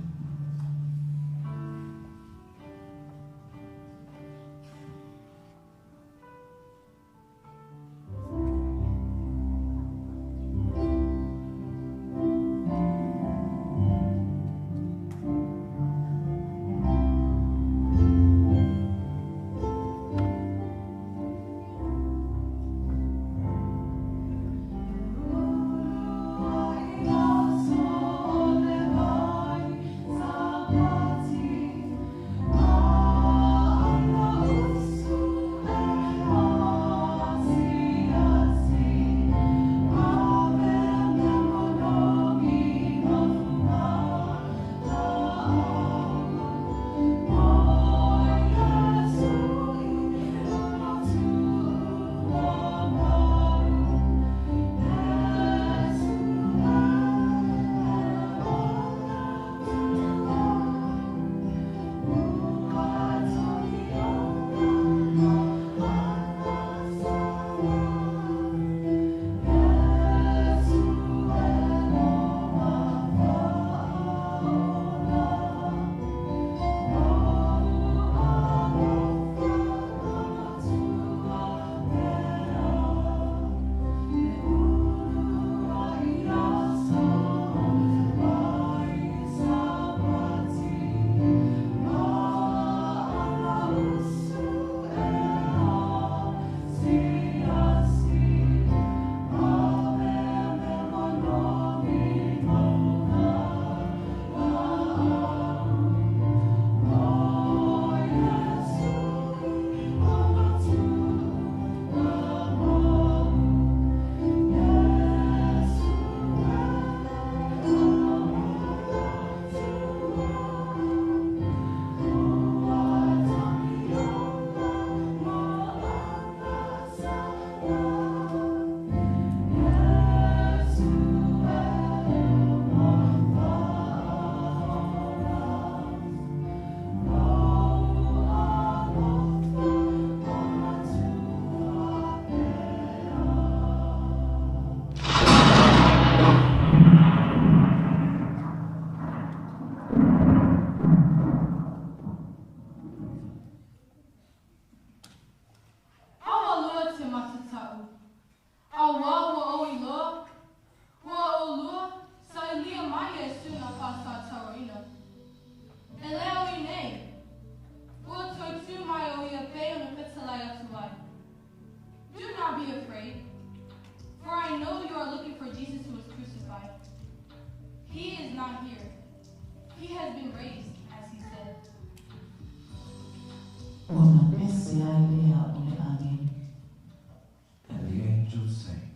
And the angels sang.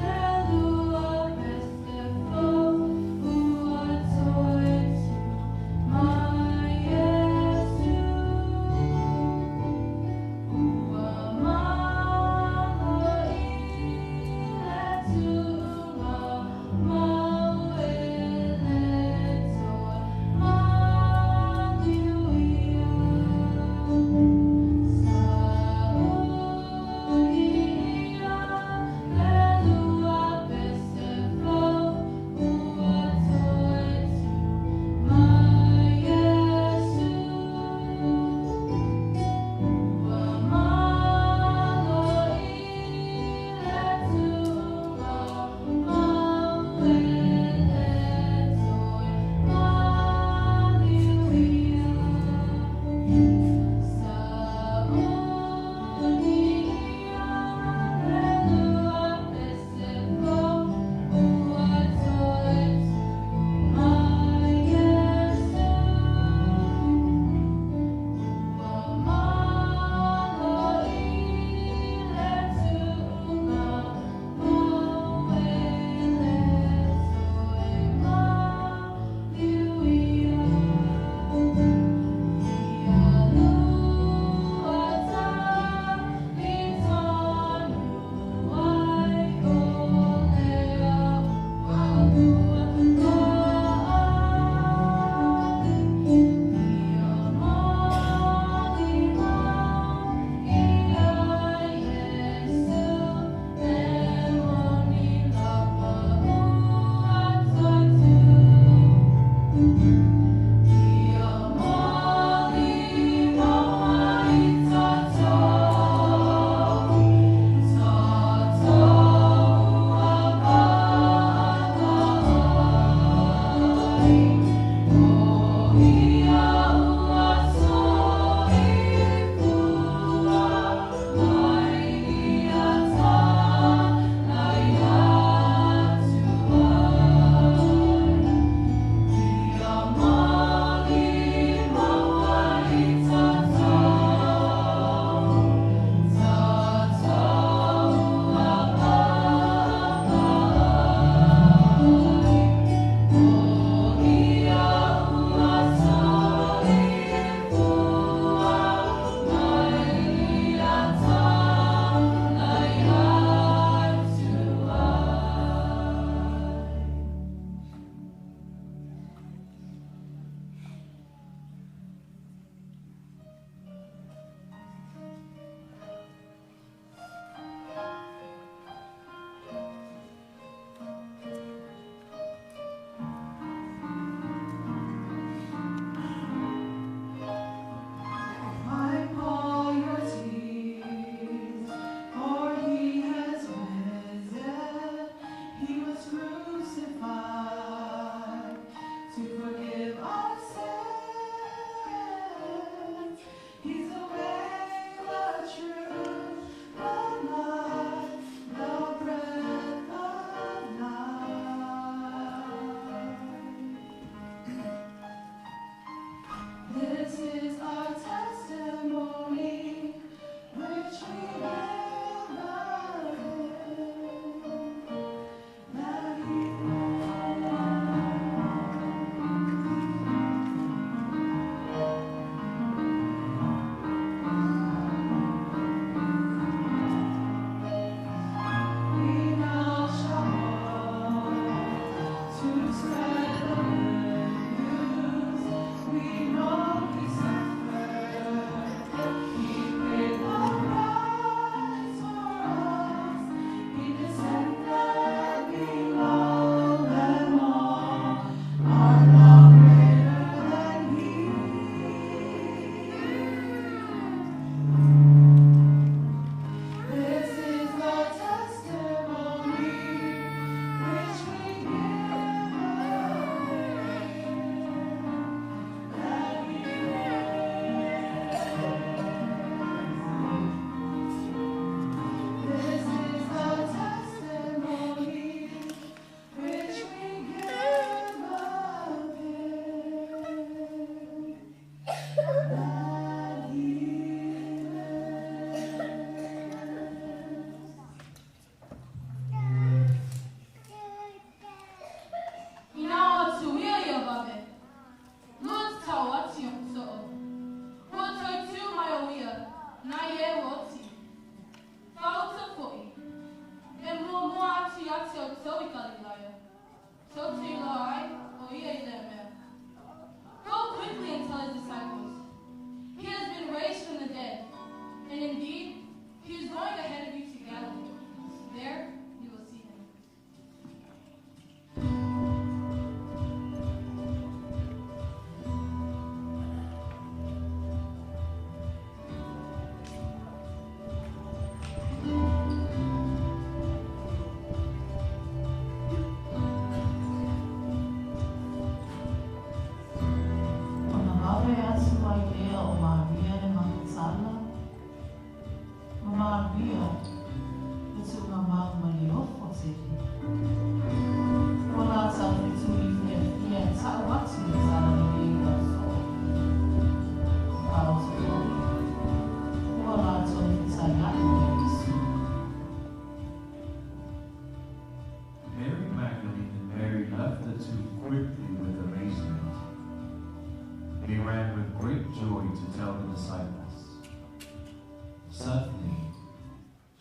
Yeah.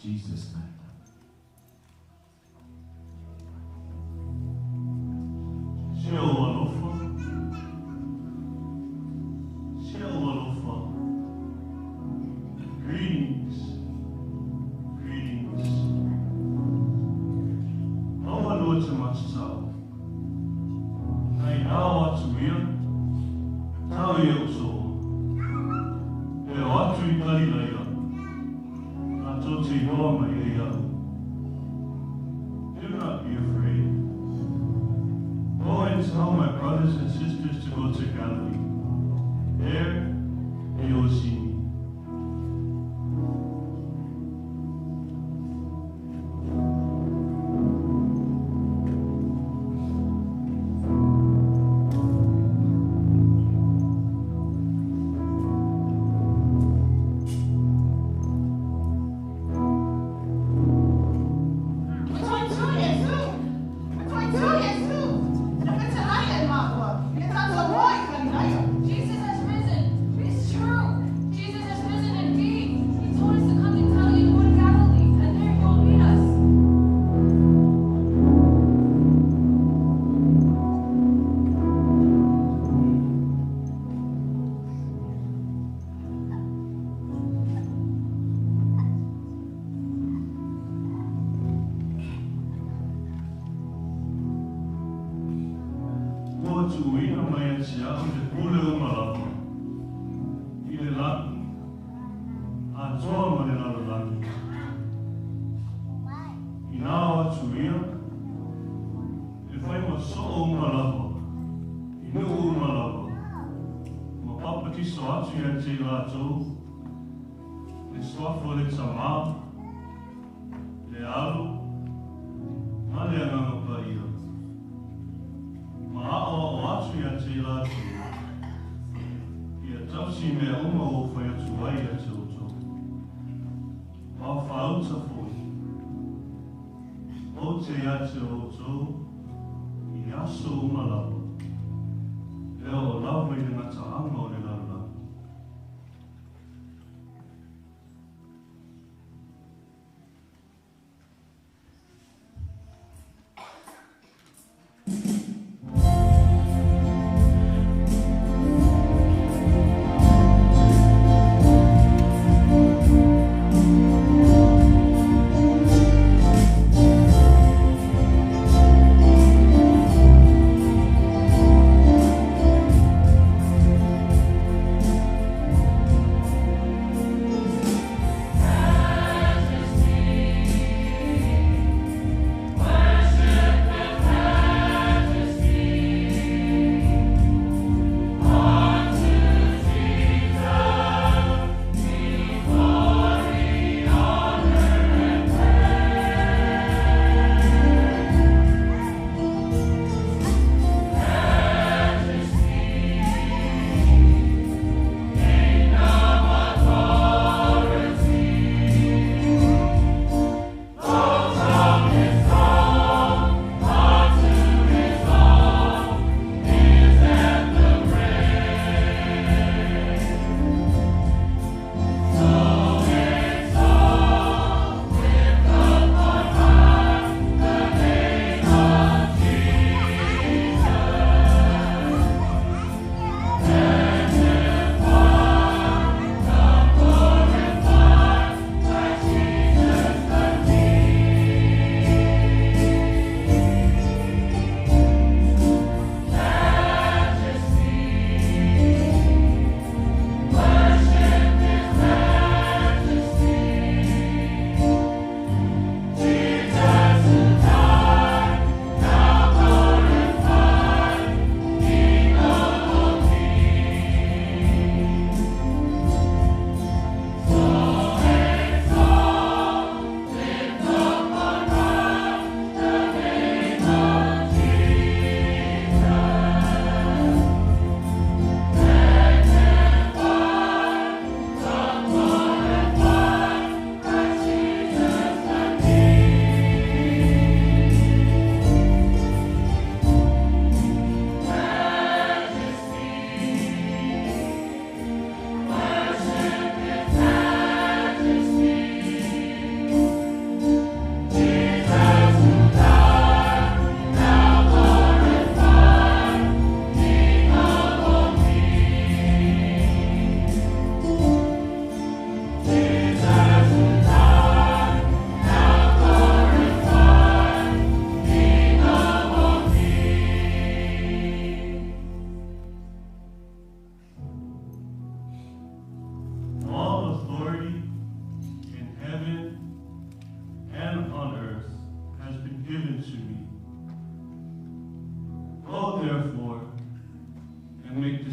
Jesus' name. Sheo alofa. Sheo alofa. Greetings. Greetings. Awa loa te matatau. Nei awa atu ia. Tau ia uso. E o atu I Galileia. Nā tō te hoa mai e au. Do not be afraid. Go and tell my brothers and sisters to go to Galilee. There they will see me. Jesus has risen. It's true. Jesus has risen indeed. He told us to come and tell you to go to Galilee, and there he will meet us. Ko tu ina mai ati au te pule o malapa. I le laki. A toa ma le lalo laki. I nā atu ina. E whai ma so o malapa. I nu o malapa. Ma papati so atu ia te lātou. Le swafo le tamā. Le alu. Ma le anganga pa ia. Ma'ao o atu ia te lātou. Ia tausi mea uma o whai atu ai a te oto. Ma whauta fwoi. O te ia te oto, I aso umalapa. Leo o lawa I ngā taanga o le lalala.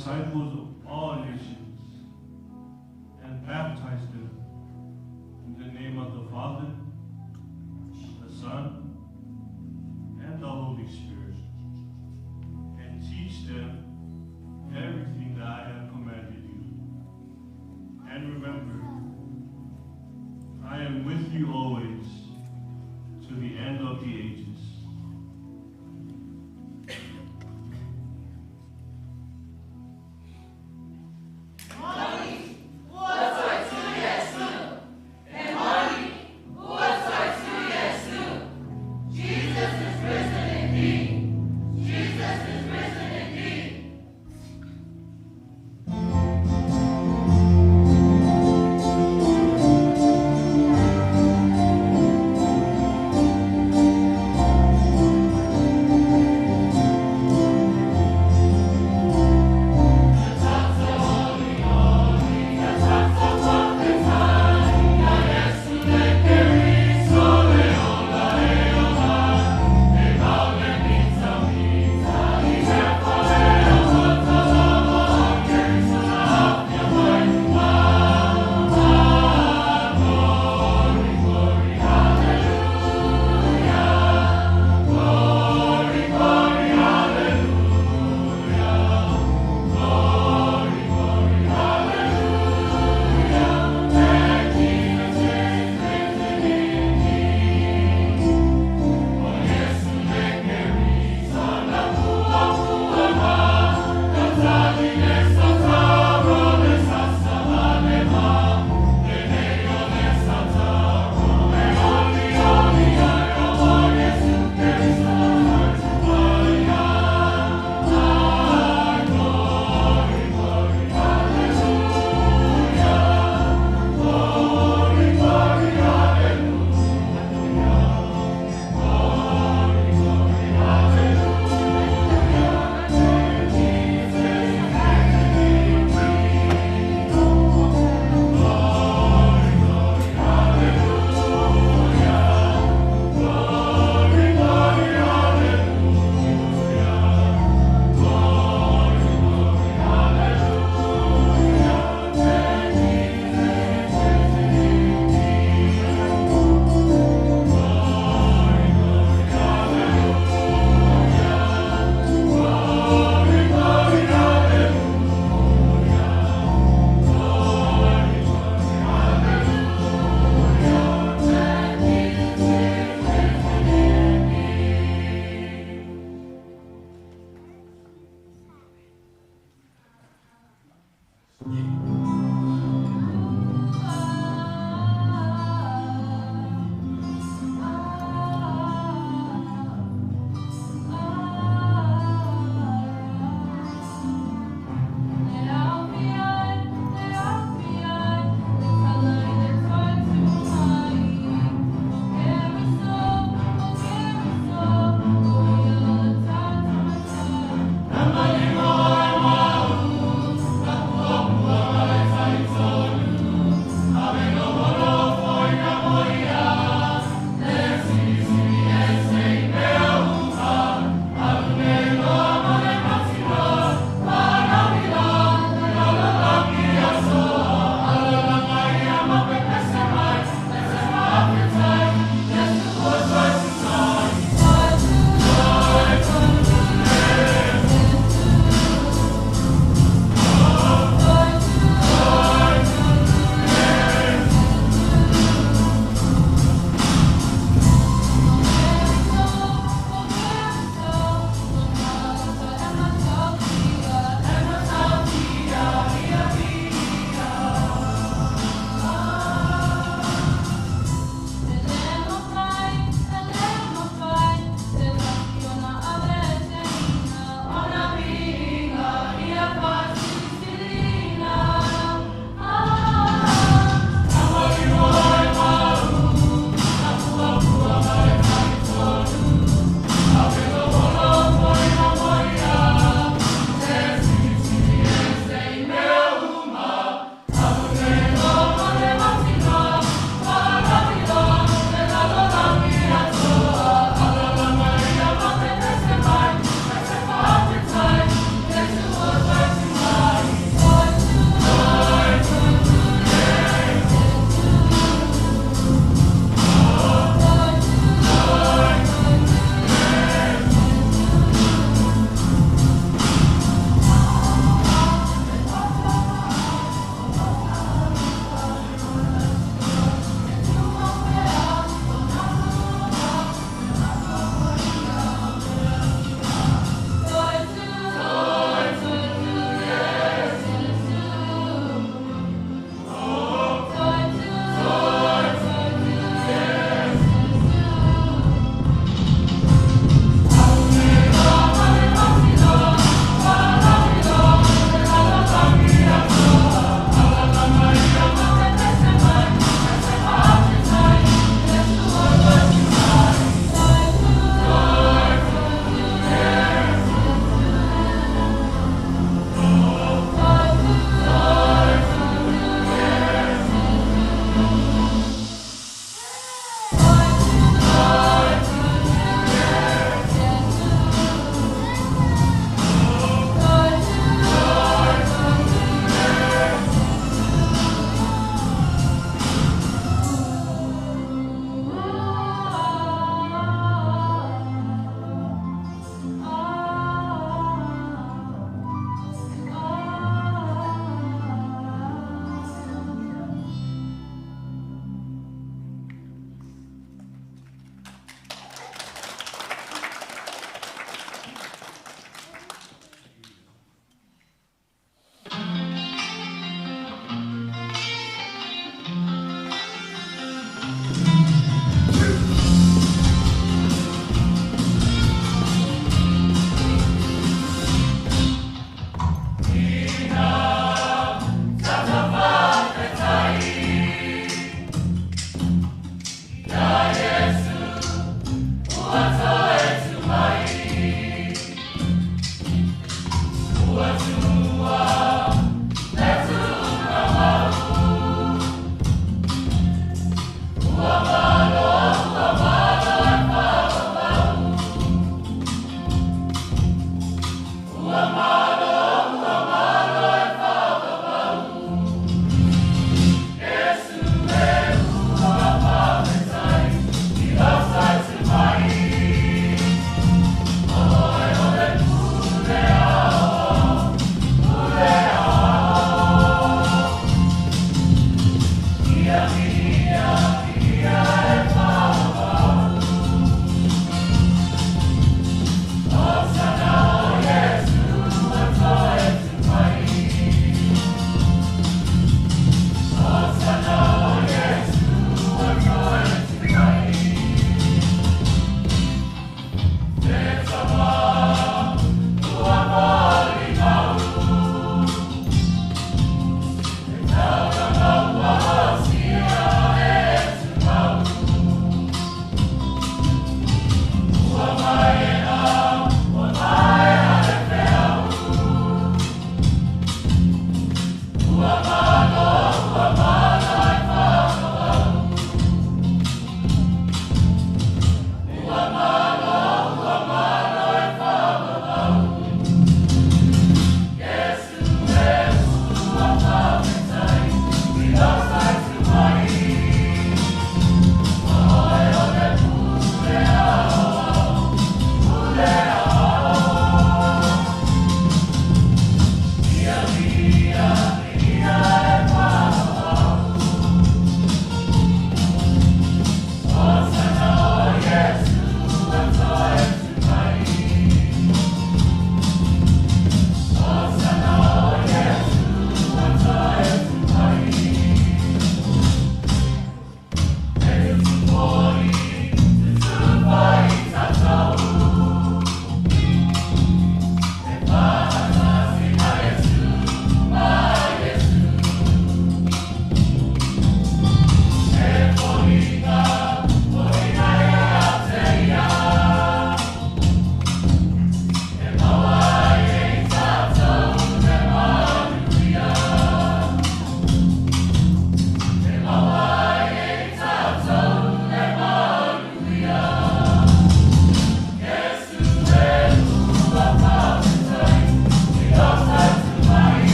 disciples of all nations and baptize them in the name of the Father, the Son, and the Holy Spirit, and teach them everything that I have commanded you. And remember, I am with you always to the end of the ages. Jesus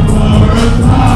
Glorified.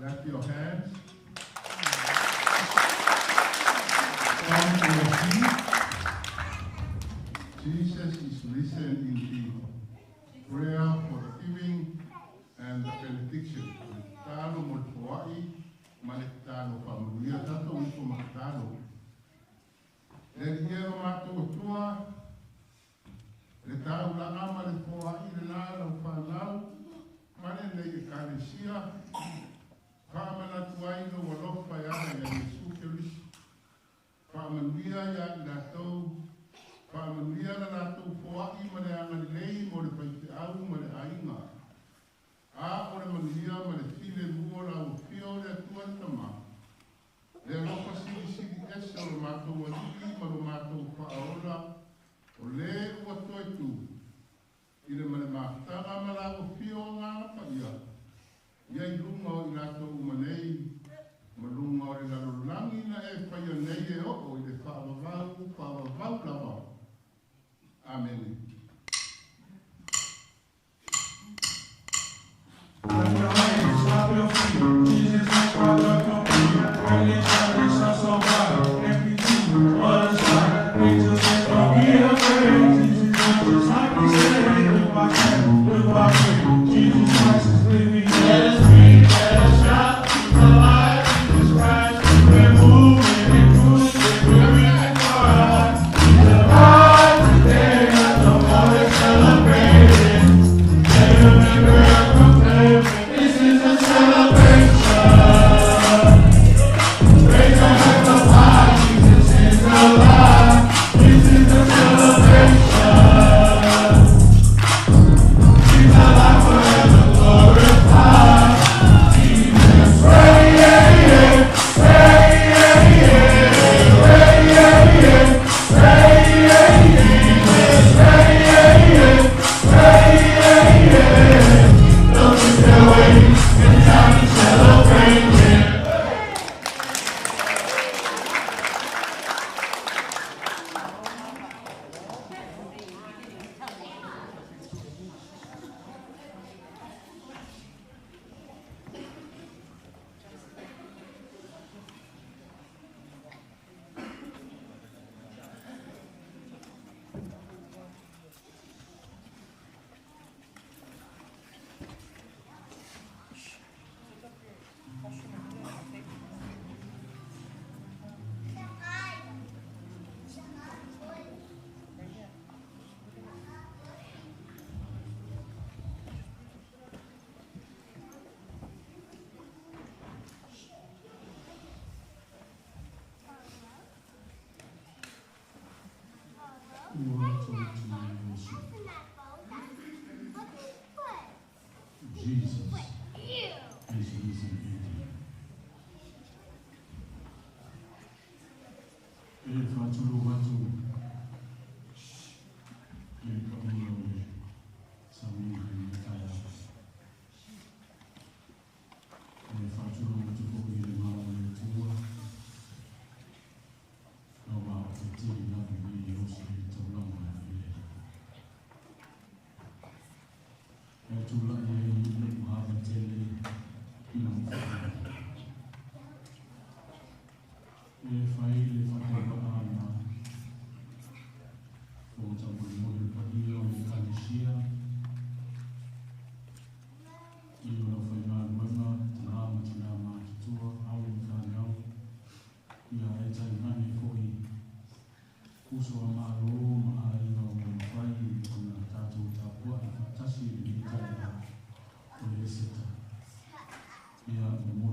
Clap your hands. Stand to your feet. Jesus is risen indeed. Prayer for the giving and the benediction. Talo mo tuai, manetalo familia tato iko matalo. Le hiero mato tua, le tau la ama le tuai le nala ufanau, mane le ekaresia. Pamana tuai no walofa ya Yesu Kristo. Pamanuia ya nato, pamanuia na nato foa I mane anga lei mo le paite au mo le ainga. A ora manuia mo le file mua la o fio le tuan tama. Le lofa siri esa o mato waliki mo lo mato faola o le ua toitu. Ile mane maftara mala o fio ngā pa ia. Ia lunga o inato umanei, malunga o ina lulangi na e whaia nei e o i le whaavavau lava. Amen. Clap your hands, clap your feet. Jesus is brother, come here. Bring it down, it's not so bad. Every two, what a sight. Angels say, don't be afraid. Jesus is just like he said. Look my hand, look my way. Jesus Christ is living. Let us breathe, let us shout. He's alive, Jesus Christ. We're moving and cruising, we're reaching for us. He's alive today, and no more to celebrate it. They remember our proclaiming. This is a celebration. ia mo